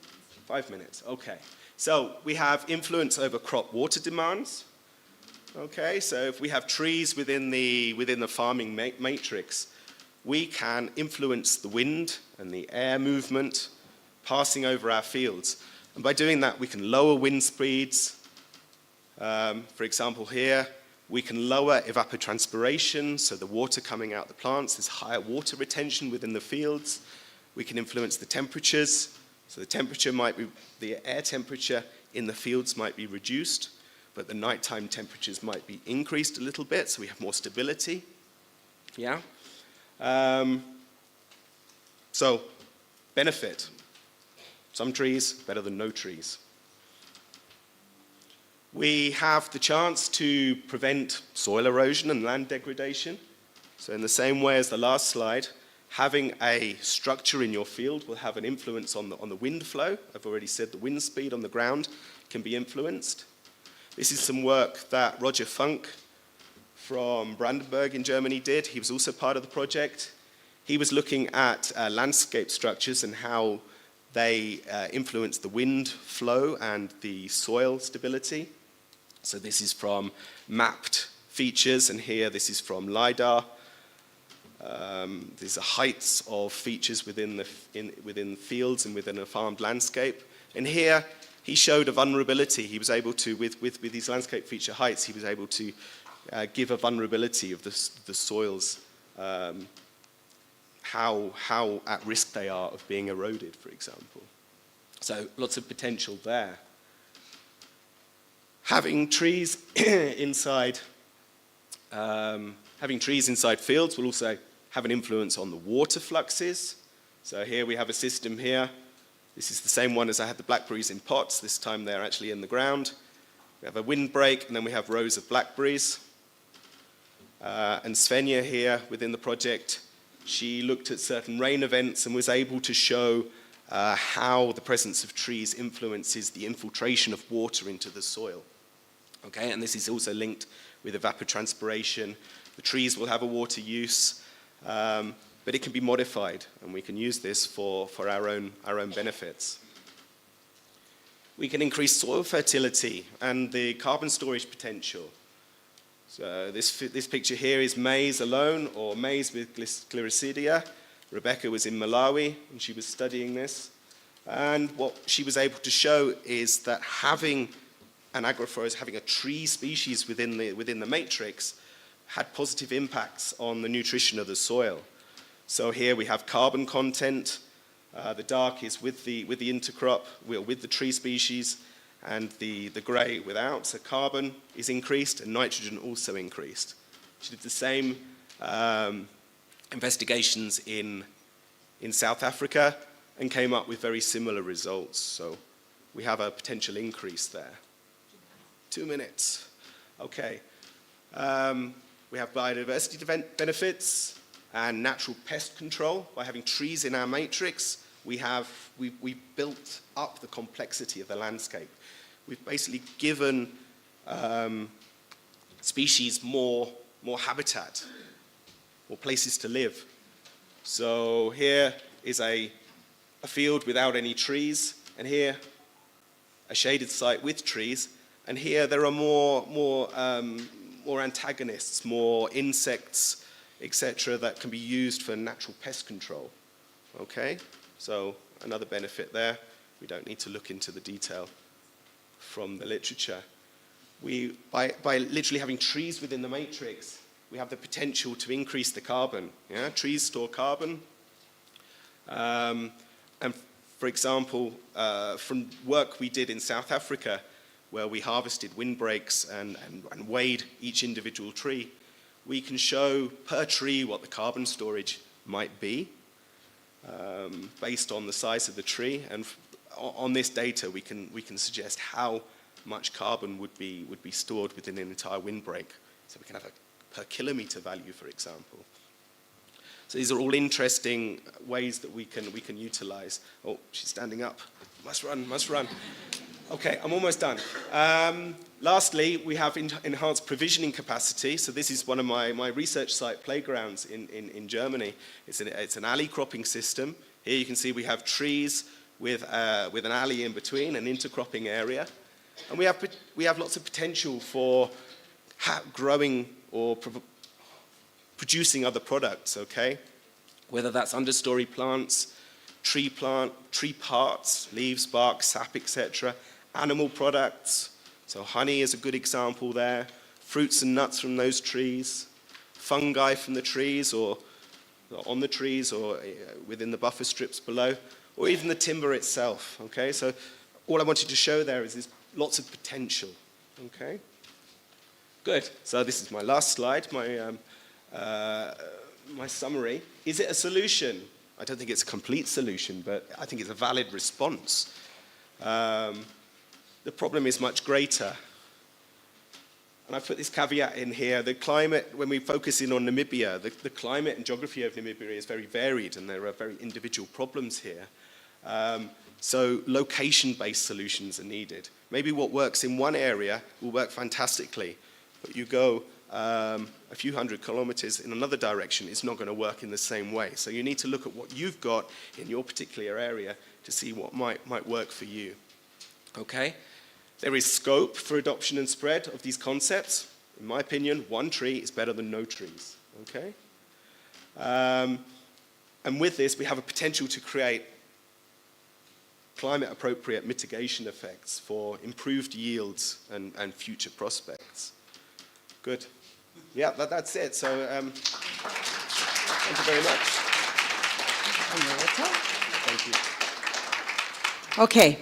5 minutes, okay. So we have influence over crop water demands. Okay, so if we have trees within the farming matrix, we can influence the wind and the air movement passing over our fields. And by doing that, we can lower wind speeds. For example, here, we can lower evapotranspiration, so the water coming out the plants, there's higher water retention within the fields. We can influence the temperatures, so the temperature might be, the air temperature in the fields might be reduced, but the nighttime temperatures might be increased a little bit, so we have more stability. Yeah? So, benefit. Some trees, better than no trees. We have the chance to prevent soil erosion and land degradation. So in the same way as the last slide, having a structure in your field will have an influence on the wind flow. I've already said the wind speed on the ground can be influenced. This is some work that Roger Funk from Brandenburg in Germany did. He was also part of the project. He was looking at landscape structures and how they influence the wind flow and the soil stability. So this is from mapped features, and here this is from LiDAR. These are heights of features within fields and within a farmed landscape. And here he showed a vulnerability. He was able to, with these landscape feature heights, he was able to give a vulnerability of the soils, how at risk they are of being eroded, for example. So lots of potential there. Having trees inside fields will also have an influence on the water fluxes. So here we have a system here. This is the same one as I had the blackberries in pots. This time they're actually in the ground. We have a windbreak, and then we have rows of blackberries. And Svenja here within the project, she looked at certain rain events and was able to show how the presence of trees influences the infiltration of water into the soil. Okay, and this is also linked with evapotranspiration. The trees will have a water use, but it can be modified, and we can use this for our own benefits. We can increase soil fertility and the carbon storage potential. So this picture here is maize alone, or maize with Glycidia. Rebecca was in Malawi, and she was studying this. And what she was able to show is that having an agroforest, having a tree species within the matrix, had positive impacts on the nutrition of the soil. So here we have carbon content. The dark is with the intercrop, with the tree species, and the grey without. So carbon is increased and nitrogen also increased. She did the same investigations in South Africa and came up with very similar results. So we have a potential increase there. 2 minutes. Okay. We have biodiversity benefits and natural pest control. By having trees in our matrix, we've built up the complexity of the landscape. We've basically given species more habitat, more places to live. So here is a field without any trees, and here a shaded site with trees, and here there are more antagonists, more insects, etc., that can be used for natural pest control. Okay, so another benefit there. We don't need to look into the detail from the literature. by literally having trees within the matrix, we have the potential to increase the carbon. Yeah? Trees store carbon. And for example, from work we did in South Africa, where we harvested windbreaks and weighed each individual tree, we can show per tree what the carbon storage might be based on the size of the tree. And on this data, we can suggest how much carbon would be stored within an entire windbreak. So we can have a per kilometer value, for example. So these are all interesting ways that we can utilize. Oh, she's standing up. Must run. Okay, I'm almost done. Lastly, we have enhanced provisioning capacity. So this is one of my research site playgrounds in Germany. It's an alley cropping system. Here you can see we have trees with an alley in between, an intercropping area. And we have lots of potential for growing or producing other products, okay? Whether that's understory plants, tree parts, leaves, bark, sap, etc. Animal products, so honey is a good example there. Fruits and nuts from those trees. Fungi from the trees or on the trees or within the buffer strips below. Or even the timber itself, okay? So all I wanted to show there is there's lots of potential, okay? Good. So this is my last slide, my summary. Is it a solution? I don't think it's a complete solution, but I think it's a valid response. The problem is much greater. And I put this caveat in here. The climate, when we focus in on Namibia, the climate and geography of Namibia is very varied, and there are very individual problems here. So location-based solutions are needed. Maybe what works in one area will work fantastically, but you go a few hundred kilometers in another direction, it's not going to work in the same way. So you need to look at what you've got in your particular area to see what might work for you. Okay? There is scope for adoption and spread of these concepts. In my opinion, one tree is better than no trees. Okay? And with this, we have a potential to create climate-appropriate mitigation effects for improved yields and future prospects. Good. Yeah, that's it. So, thank you very much. Thank you. Okay,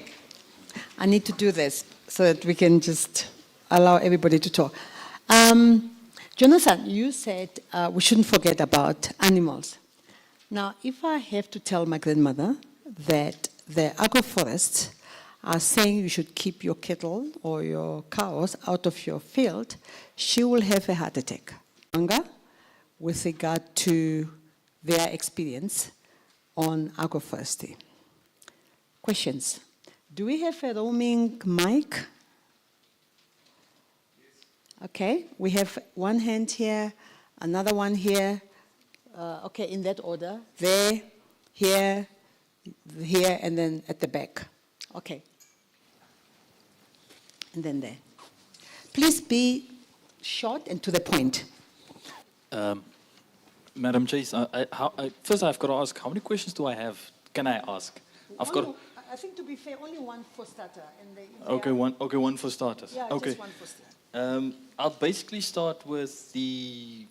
I need to do this so that we can just allow everybody to talk. Jonathan, you said we shouldn't forget about animals. Now, if I have to tell my grandmother that the agroforests are saying you should keep your cattle or your cows out of your field, she will have a heart attack. With regard to their experience on agroforestry. Questions? Do we have a roaming mic? Okay, we have one hand here, another one here. Okay, in that order. There, here, and then at the back. Okay. And then there. Please be short and to the point. Madam Chase, first I've got to ask, how many questions do I have? Can I ask? I think to be fair, only one for starter. And okay, one for starters. Yeah, okay. just one for starter. I'll basically start with the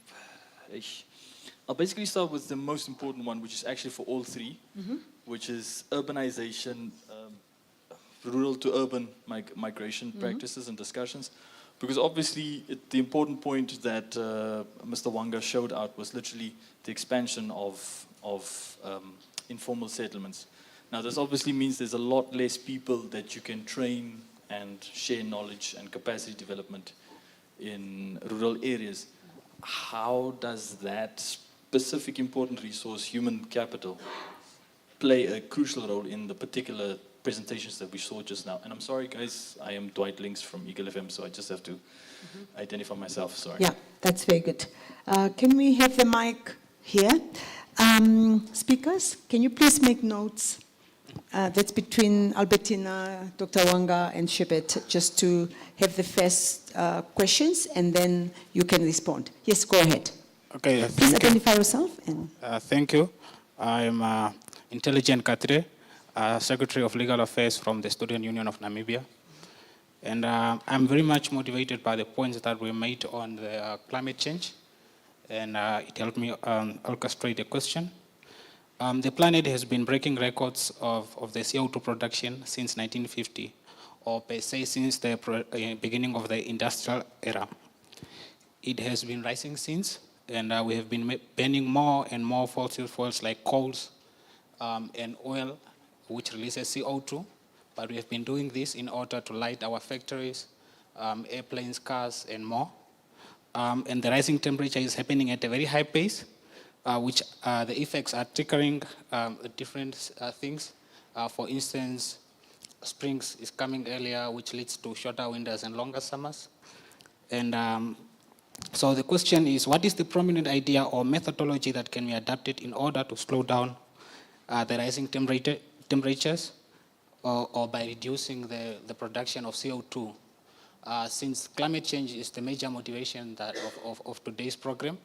most important one, which is actually for all three, which is urbanization, rural to urban migration practices and discussions. Because obviously the important point that Mr. Wanga showed out was literally the expansion of informal settlements. Now this obviously means there's a lot less people that you can train and share knowledge and capacity development in rural areas. How does that specific important resource, human capital, play a crucial role in the particular presentations that we saw just now? And I'm sorry, guys, I am Dwight Links from Eagle FM, so I just have to identify myself, sorry. Yeah, that's very good. Can we have the mic here? Speakers, can you please make notes? That's between Albertina, Dr. Wanga, and Shibet, just to have the first questions, and then you can respond. Yes, go ahead. Okay, please identify yourself. And thank you. I'm Intelligent Katre, Secretary of Legal Affairs from the Student Union of Namibia. And I'm very much motivated by the points that were made on the climate change. And it helped me orchestrate the question. The planet has been breaking records of the CO2 production since 1950, or per se since the beginning of the industrial era. It has been rising since, and we have been burning more and more fossil fuels like coals and oil, which releases CO2. But we have been doing this in order to light our factories, airplanes, cars, and more. And the rising temperature is happening at a very high pace, which the effects are triggering different things. For instance, springs is coming earlier, which leads to shorter winters and longer summers. And so the question is, what is the prominent idea or methodology that can be adapted in order to slow down the rising temperatures or by reducing the production of CO2? Since climate change is the major motivation of today's program,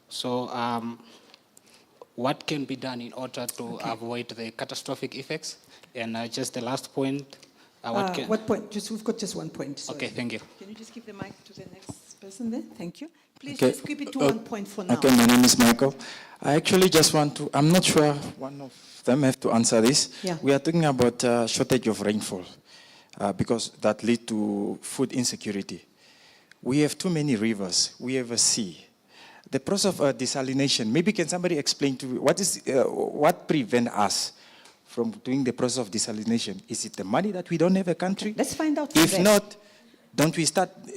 so what can be done in order to avoid the catastrophic effects? And just the last point. What point? We've got just one point. Sorry. Okay, thank you. Can you just give the mic to the next person there? Thank you. Please Okay. just keep it to 1 point for now. Okay, my name is Michael. I actually just want to, I'm not sure one of them have to answer this. Yeah. We are talking about shortage of rainfall because that lead to food insecurity. We have too many rivers. We have a sea. The process of desalination, maybe can somebody explain to me what prevents us from doing the process of desalination? Is it the money that we don't have a country? Let's find out from If them. not,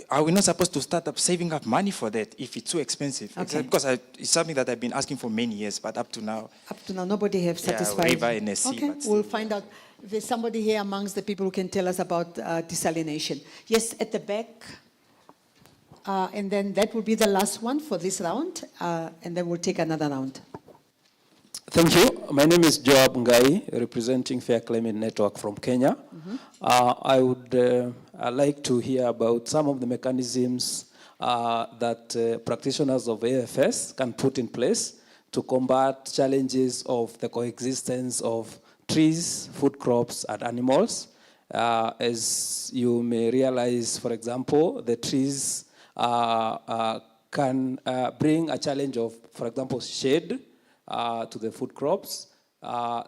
are we not supposed to start up saving up money for that if it's too expensive? Okay. Because it's something that I've been asking for many years, but up to now, Nobody have satisfied. river and a sea, Okay, but still. we'll find out. There's somebody here amongst the people who can tell us about desalination. Yes, at the back. And then that will be the last one for this round. And then we'll take another round. Thank you. My name is Joab Ngai, representing Fair Climate Network from Kenya. I would like to hear about some of the mechanisms that practitioners of AFS can put in place to combat challenges of the coexistence of trees, food crops, and animals. As you may realize, for example, the trees can bring a challenge of, for example, shade to the food crops.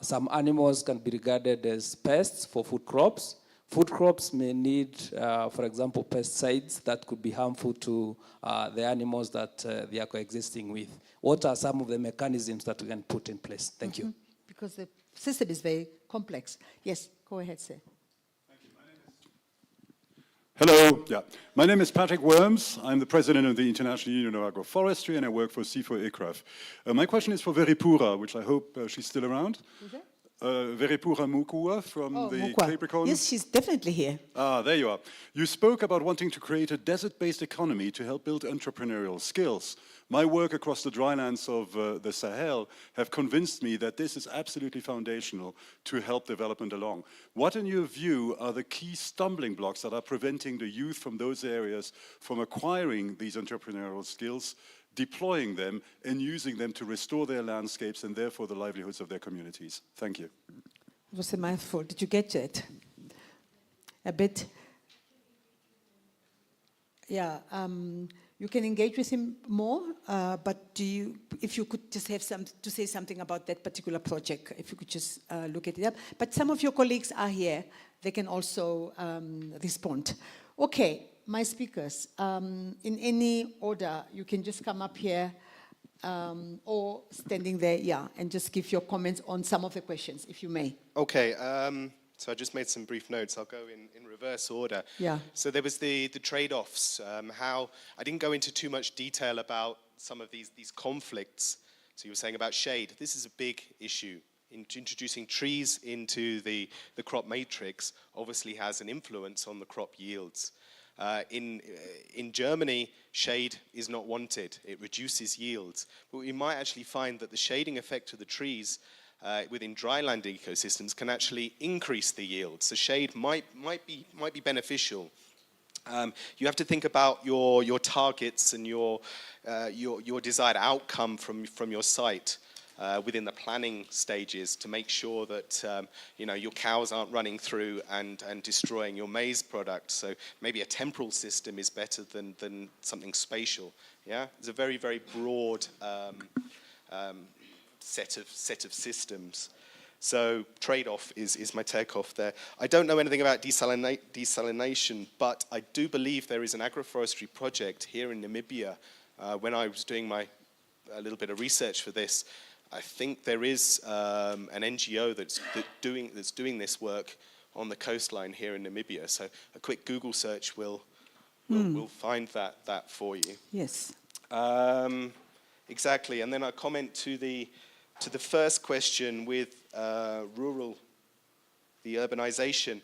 Some animals can be regarded as pests for food crops. Food crops may need, for example, pesticides that could be harmful to the animals that they are coexisting with. What are some of the mechanisms that we can put in place? Thank you. Because the system is very complex. Yes, go ahead, sir. Hello, my name is Patrick Worms. I'm the president of the International Union of Agroforestry, and I work for C4 ICRAF. My question is for Veripura, which I hope she's still around. Who's that? Veripura Mukua from the Mukwa. Capricorn. Yes, she's definitely here. Ah, there you are. You spoke about wanting to create a desert-based economy to help build entrepreneurial skills. My work across the drylands of the Sahel have convinced me that this is absolutely foundational to help development along. What, in your view, are the key stumbling blocks that are preventing the youth from those areas from acquiring these entrepreneurial skills, deploying them, and using them to restore their landscapes and therefore the livelihoods of their communities? Thank you. It was a mouthful. Did you get it? A bit? Yeah. You can engage with him more, but if you could just have to say something about that particular project, if you could just look at it up. But some of your colleagues are here. They can also respond. Okay, my speakers, in any order, you can just come up here or standing there, and just give your comments on some of the questions, if you may. Okay, so I just made some brief notes. I'll go in reverse order. Yeah. So there was the trade-offs, how I didn't go into too much detail about some of these conflicts. So you were saying about shade. This is a big issue. Introducing trees into the crop matrix obviously has an influence on the crop yields. In Germany, shade is not wanted. It reduces yields. But we might actually find that the shading effect of the trees within dryland ecosystems can actually increase the yield. So shade might be beneficial. You have to think about your targets and your desired outcome from your site. within the planning stages to make sure that your cows aren't running through and destroying your maize product. So maybe a temporal system is better than something spatial. Yeah, it's a very, very broad set of systems. So trade-off is my take-off there. I don't know anything about desalination, but I do believe there is an agroforestry project here in Namibia. When I was doing a little bit of research for this, I think there is an NGO that's doing this work on the coastline here in Namibia. So a quick Google search will find that for you. Yes. Exactly, and then I comment to the first question with the urbanization.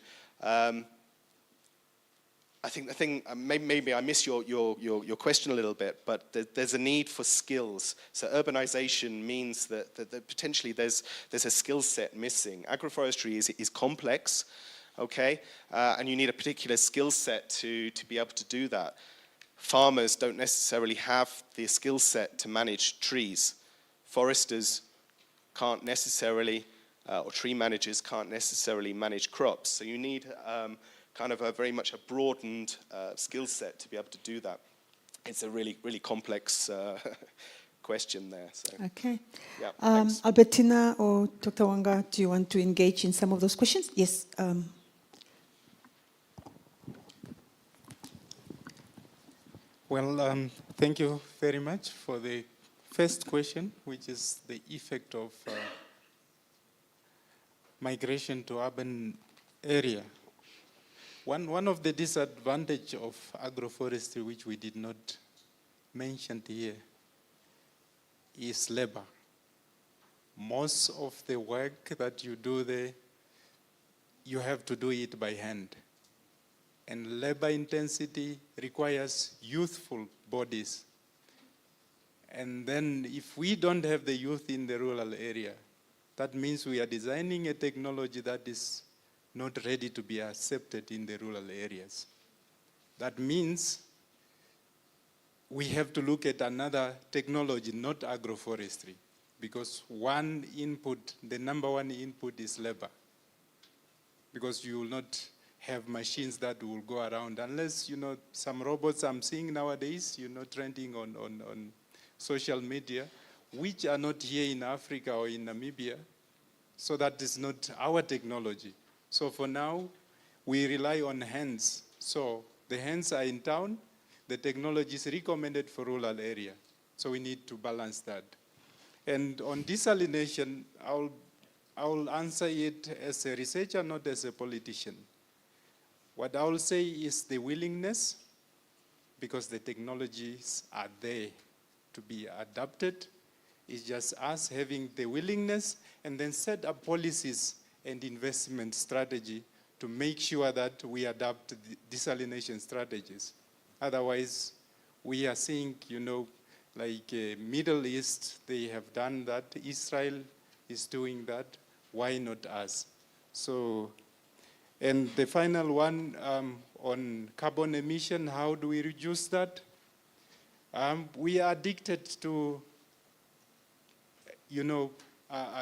I think maybe I miss your question a little bit, but there's a need for skills. So urbanization means that potentially there's a skill set missing. Agroforestry is complex, okay, and you need a particular skill set to be able to do that. Farmers don't necessarily have the skill set to manage trees. Foresters can't necessarily, or tree managers can't necessarily manage crops. So you need kind of a very much a broadened skill set to be able to do that. It's a really, really complex question there. So. Okay. Yeah, Albertina or Dr. Wanga, do you want to engage in some of those questions? Yes. Well, thank you very much for the first question, which is the effect of migration to urban area. One of the disadvantages of agroforestry, which we did not mention here, is labor. Most of the work that you do there, you have to do it by hand. And labor intensity requires youthful bodies. And then if we don't have the youth in the rural area, that means we are designing a technology that is not ready to be accepted in the rural areas. That means we have to look at another technology, not agroforestry, because one input, the number one input is labor. Because you will not have machines that will go around unless, some robots I'm seeing nowadays, trending on social media, which are not here in Africa or in Namibia. So that is not our technology. So for now, we rely on hands. So the hands are in town, the technology is recommended for rural area. So we need to balance that. And on desalination, I'll answer it as a researcher, not as a politician. What I will say is the willingness, because the technologies are there to be adapted. It's just us having the willingness and then set up policies and investment strategy to make sure that we adapt the desalination strategies. Otherwise, we are seeing, like Middle East, they have done that. Israel is doing that. Why not us? So, and the final one on carbon emission, how do we reduce that? We are addicted to,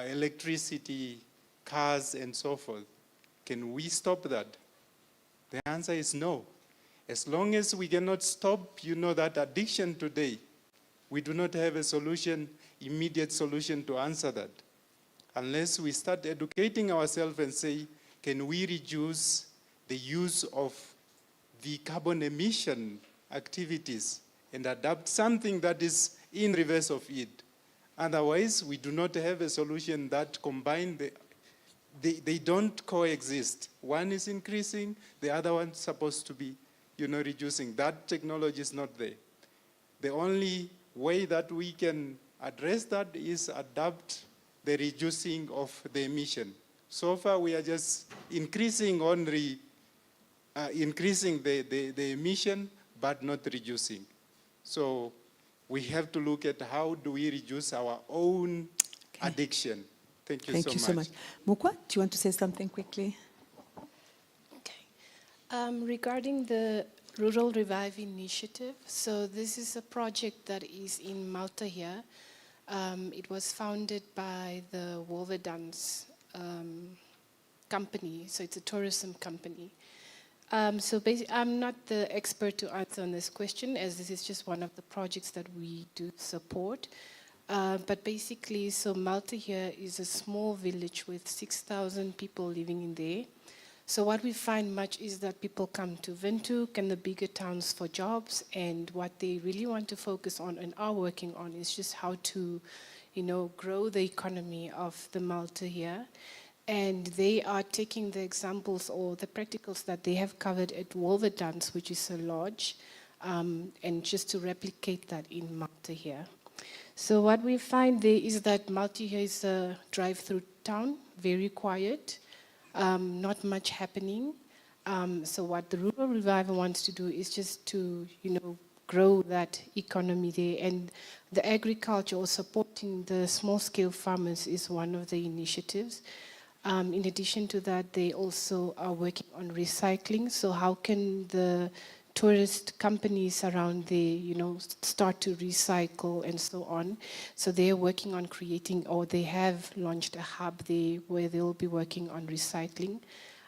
electricity, cars, and so forth. Can we stop that? The answer is no. As long as we cannot stop, that addiction today, we do not have a solution, immediate solution to answer that. Unless we start educating ourselves and say, can we reduce the use of the carbon emission activities and adapt something that is in reverse of it? Otherwise, we do not have a solution that combine they don't coexist. One is increasing, the other one is supposed to be, reducing. That technology is not there. The only way that we can address that is adapt the reducing of the emission. So far, we are just increasing the emission, but not reducing. So we have to look at how do we reduce our own addiction. Thank you so much. Thank you so much. Mukwa, do you want to say something quickly? Okay. Regarding the Rural Revive Initiative, so this is a project that is in Malta here. It was founded by the Wolverdans company, so it's a tourism company. So basically, I'm not the expert to answer on this question, as this is just one of the projects that we do support. But basically, so Malta here is a small village with 6,000 people living in there. So what we find much is that people come to Windhoek and the bigger towns for jobs, and what they really want to focus on and are working on is just how to, grow the economy of the Malta here. And they are taking the examples or the practicals that they have covered at Wolverdans, which is a lodge, and just to replicate that in Malta here. So what we find there is that Malta here is a drive-through town, very quiet, not much happening. So what the Rural Revival wants to do is just to, grow that economy there. And the agriculture or supporting the small-scale farmers is one of the initiatives. In addition to that, they also are working on recycling. So how can the tourist companies around there, start to recycle and so on? So they're working on creating, or they have launched a hub there where they'll be working on recycling.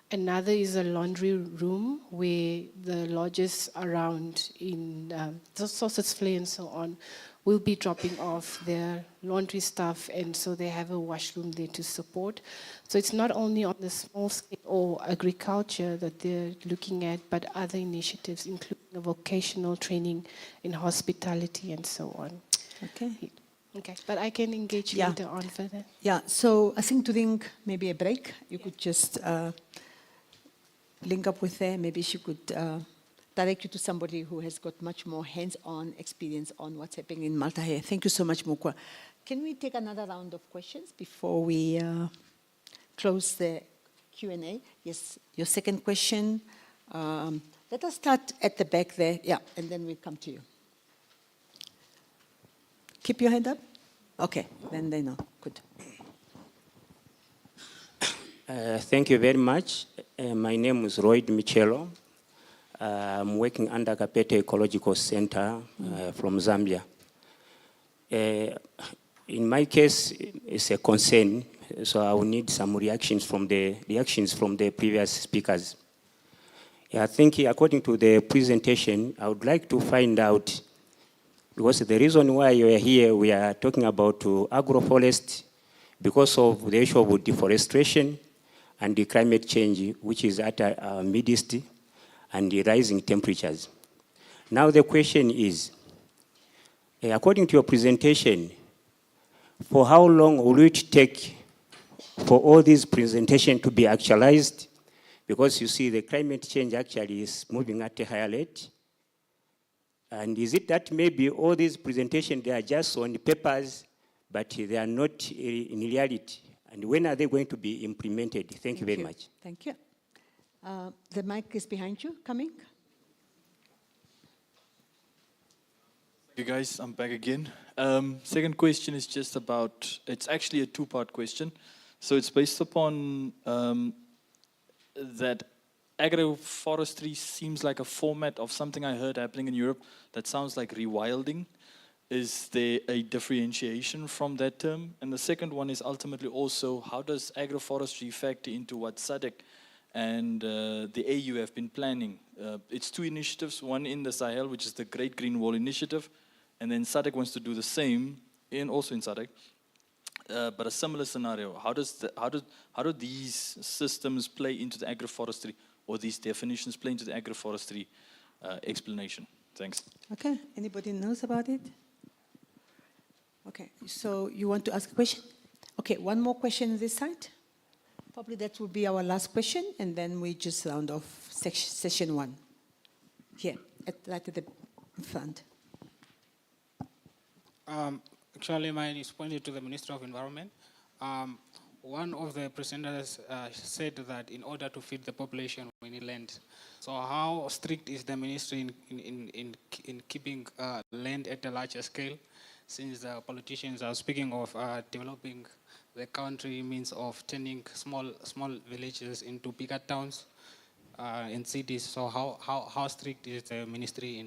Another is a laundry room where the lodges around in the Sossusvlei and so on will be dropping off their laundry stuff, and so they have a washroom there to support. So it's not only on the small scale or agriculture that they're looking at, but other initiatives, including vocational training in hospitality and so on. Okay. Okay, but I can engage later on further. Yeah, so I think during maybe a break, you could just link up with her. Maybe she could direct you to somebody who has got much more hands-on experience on what's happening in Malta here. Thank you so much, Mukwa. Can we take another round of questions before we close the Q&A? Yes, your second question. Let us start at the back there. Yeah, and then we come to you. Keep your hand up. Okay, then they know. Good. Thank you very much. My name is Roy Michello. I'm working under Kapete Ecological Center from Zambia. In my case, it's a concern, so I will need some reactions from the previous speakers. I think according to the presentation, I would like to find out, because the reason why you are here, we are talking about agroforest because of the issue of deforestation and the climate change, which is at our midst, and the rising temperatures. Now the question is, according to your presentation, for how long will it take for all these presentations to be actualized? Because you see the climate change actually is moving at a higher rate. And is it that maybe all these presentations, they are just on papers, but they are not in reality? And when are they going to be implemented? Thank you very much. Thank you. The mic is behind you, coming. Thank you guys, I'm back again. Second question is just about, it's actually a two-part question. So it's based upon that agroforestry seems like a format of something I heard happening in Europe that sounds like rewilding. Is there a differentiation from that term? And the second one is ultimately also, how does agroforestry factor into what SADC and the AU have been planning? It's two initiatives, one in the Sahel, which is the Great Green Wall Initiative, and then SADC wants to do the same, also in SADC, but a similar scenario. How do these systems play into the agroforestry, or these definitions play into the agroforestry explanation? Thanks. Okay, anybody knows about it? Okay, so you want to ask a question? Okay, one more question on this side. Probably that will be our last question, and then we just round off session one. Here, right at the front. Actually, mine is pointed to the Minister of Environment. One of the presenters said that in order to feed the population, we need land. So how strict is the ministry in keeping land at a larger scale, since the politicians are speaking of developing the country means of turning small villages into bigger towns and cities? So how strict is the ministry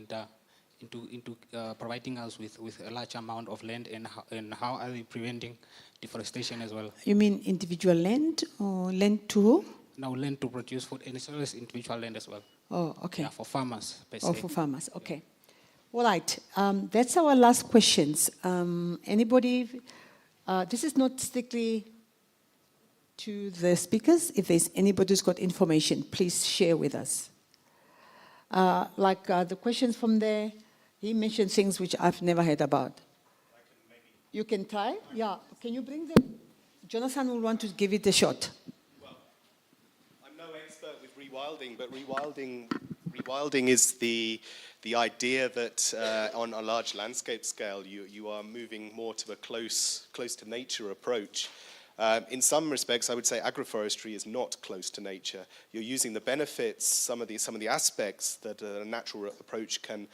into providing us with a large amount of land, and how are they preventing deforestation as well? You mean individual land or land to who? Now land to produce food, and as well as individual land as well. Oh, okay. Yeah, for farmers, per Oh, se. for farmers, okay. All right, that's our last questions. Anybody, this is not strictly to the speakers. If there's anybody who's got information, please share with us. The questions from there, he mentioned things which I've never heard about. You can try? Yeah. Can you bring them? Jonathan will want to give it a shot. Well, I'm no expert with rewilding, but rewilding is the idea that on a large landscape scale, you are moving more to a close to nature approach. In some respects, I would say agroforestry is not close to nature. You're using the benefits, some of the aspects that a natural approach can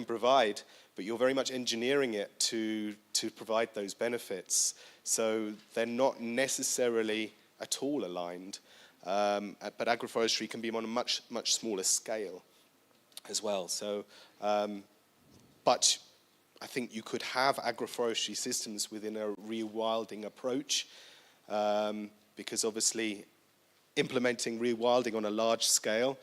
provide, but you're very much engineering it to provide those benefits. So they're not necessarily at all aligned. But agroforestry can be on a much smaller scale as well. So, but I think you could have agroforestry systems within a rewilding approach. Because obviously implementing rewilding on a large scale,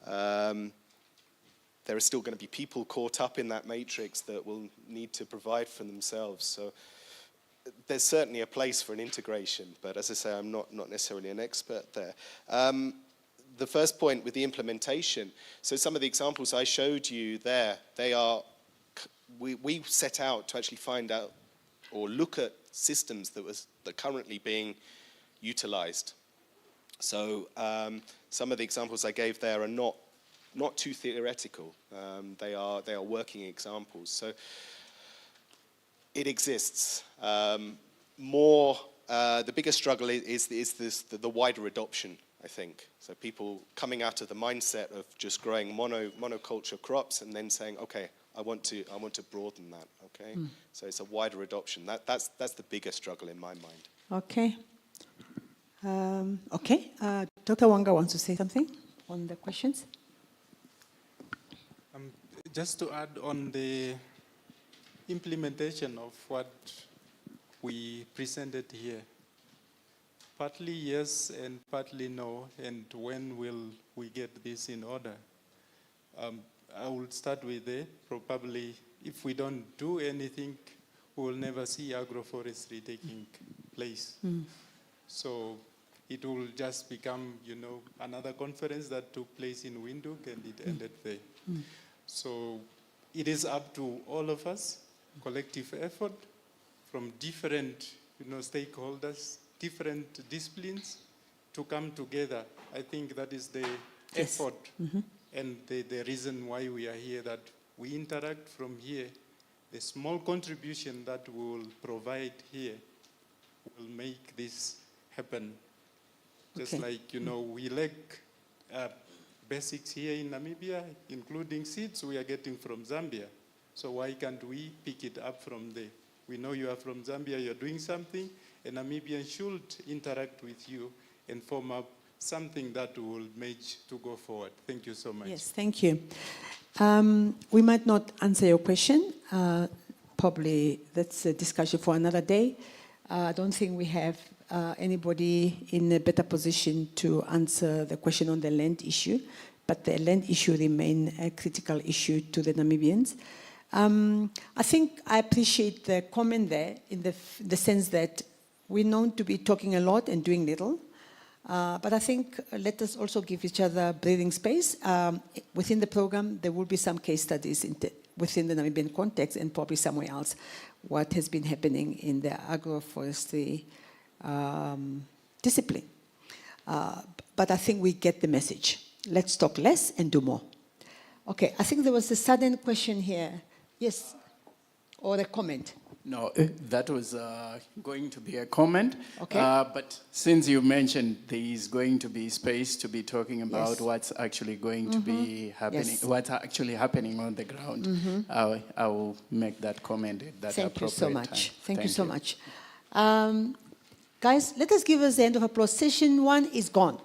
there are still going to be people caught up in that matrix that will need to provide for themselves. So there's certainly a place for an integration, but as I say, I'm not necessarily an expert there. The first point with the implementation, so some of the examples I showed you there, we set out to actually find out or look at systems that are currently being utilized. So some of the examples I gave there are not too theoretical. They are working examples. So it exists. The biggest struggle is the wider adoption, I think. So people coming out of the mindset of just growing monoculture crops and then saying, okay, I want to broaden that. Okay, so it's a wider adoption. That's the biggest struggle in my mind. Okay. Dr. Wanga wants to say something on the questions. Just to add on the implementation of what we presented here. Partly yes and partly no, and when will we get this in order? I will start with probably if we don't do anything, we will never see agroforestry taking place. So it will just become, another conference that took place in Windhoek and it ended there. So it is up to all of us, collective effort from different, stakeholders, different disciplines to come together. I think that is the effort and the reason why we are here, that we interact from here. The small contribution that we will provide here will make this happen. Just like, we lack basics here in Namibia, including seeds we are getting from Zambia. So why can't we pick it up from there? We know you are from Zambia, you're doing something, and Namibians should interact with you and form up something that will merge to go forward. Thank you so much. Yes, thank you. We might not answer your question. Probably that's a discussion for another day. I don't think we have anybody in a better position to answer the question on the land issue, but the land issue remains a critical issue to the Namibians. I think I appreciate the comment there in the sense that we're known to be talking a lot and doing little. But I think let us also give each other breathing space. Within the program, there will be some case studies within the Namibian context and probably somewhere else what has been happening in the agroforestry discipline. But I think we get the message. Let's talk less and do more. Okay, I think there was a sudden question here. Yes, or a comment. No, that was going to be a comment. Okay. But since you mentioned there is going to be space to be talking about what's actually going to be happening, what's actually happening on the ground, I will make that comment at that appropriate time. Thank you so much. Thank you so much. Guys, let us give us the end of applause. Session 1 is gone.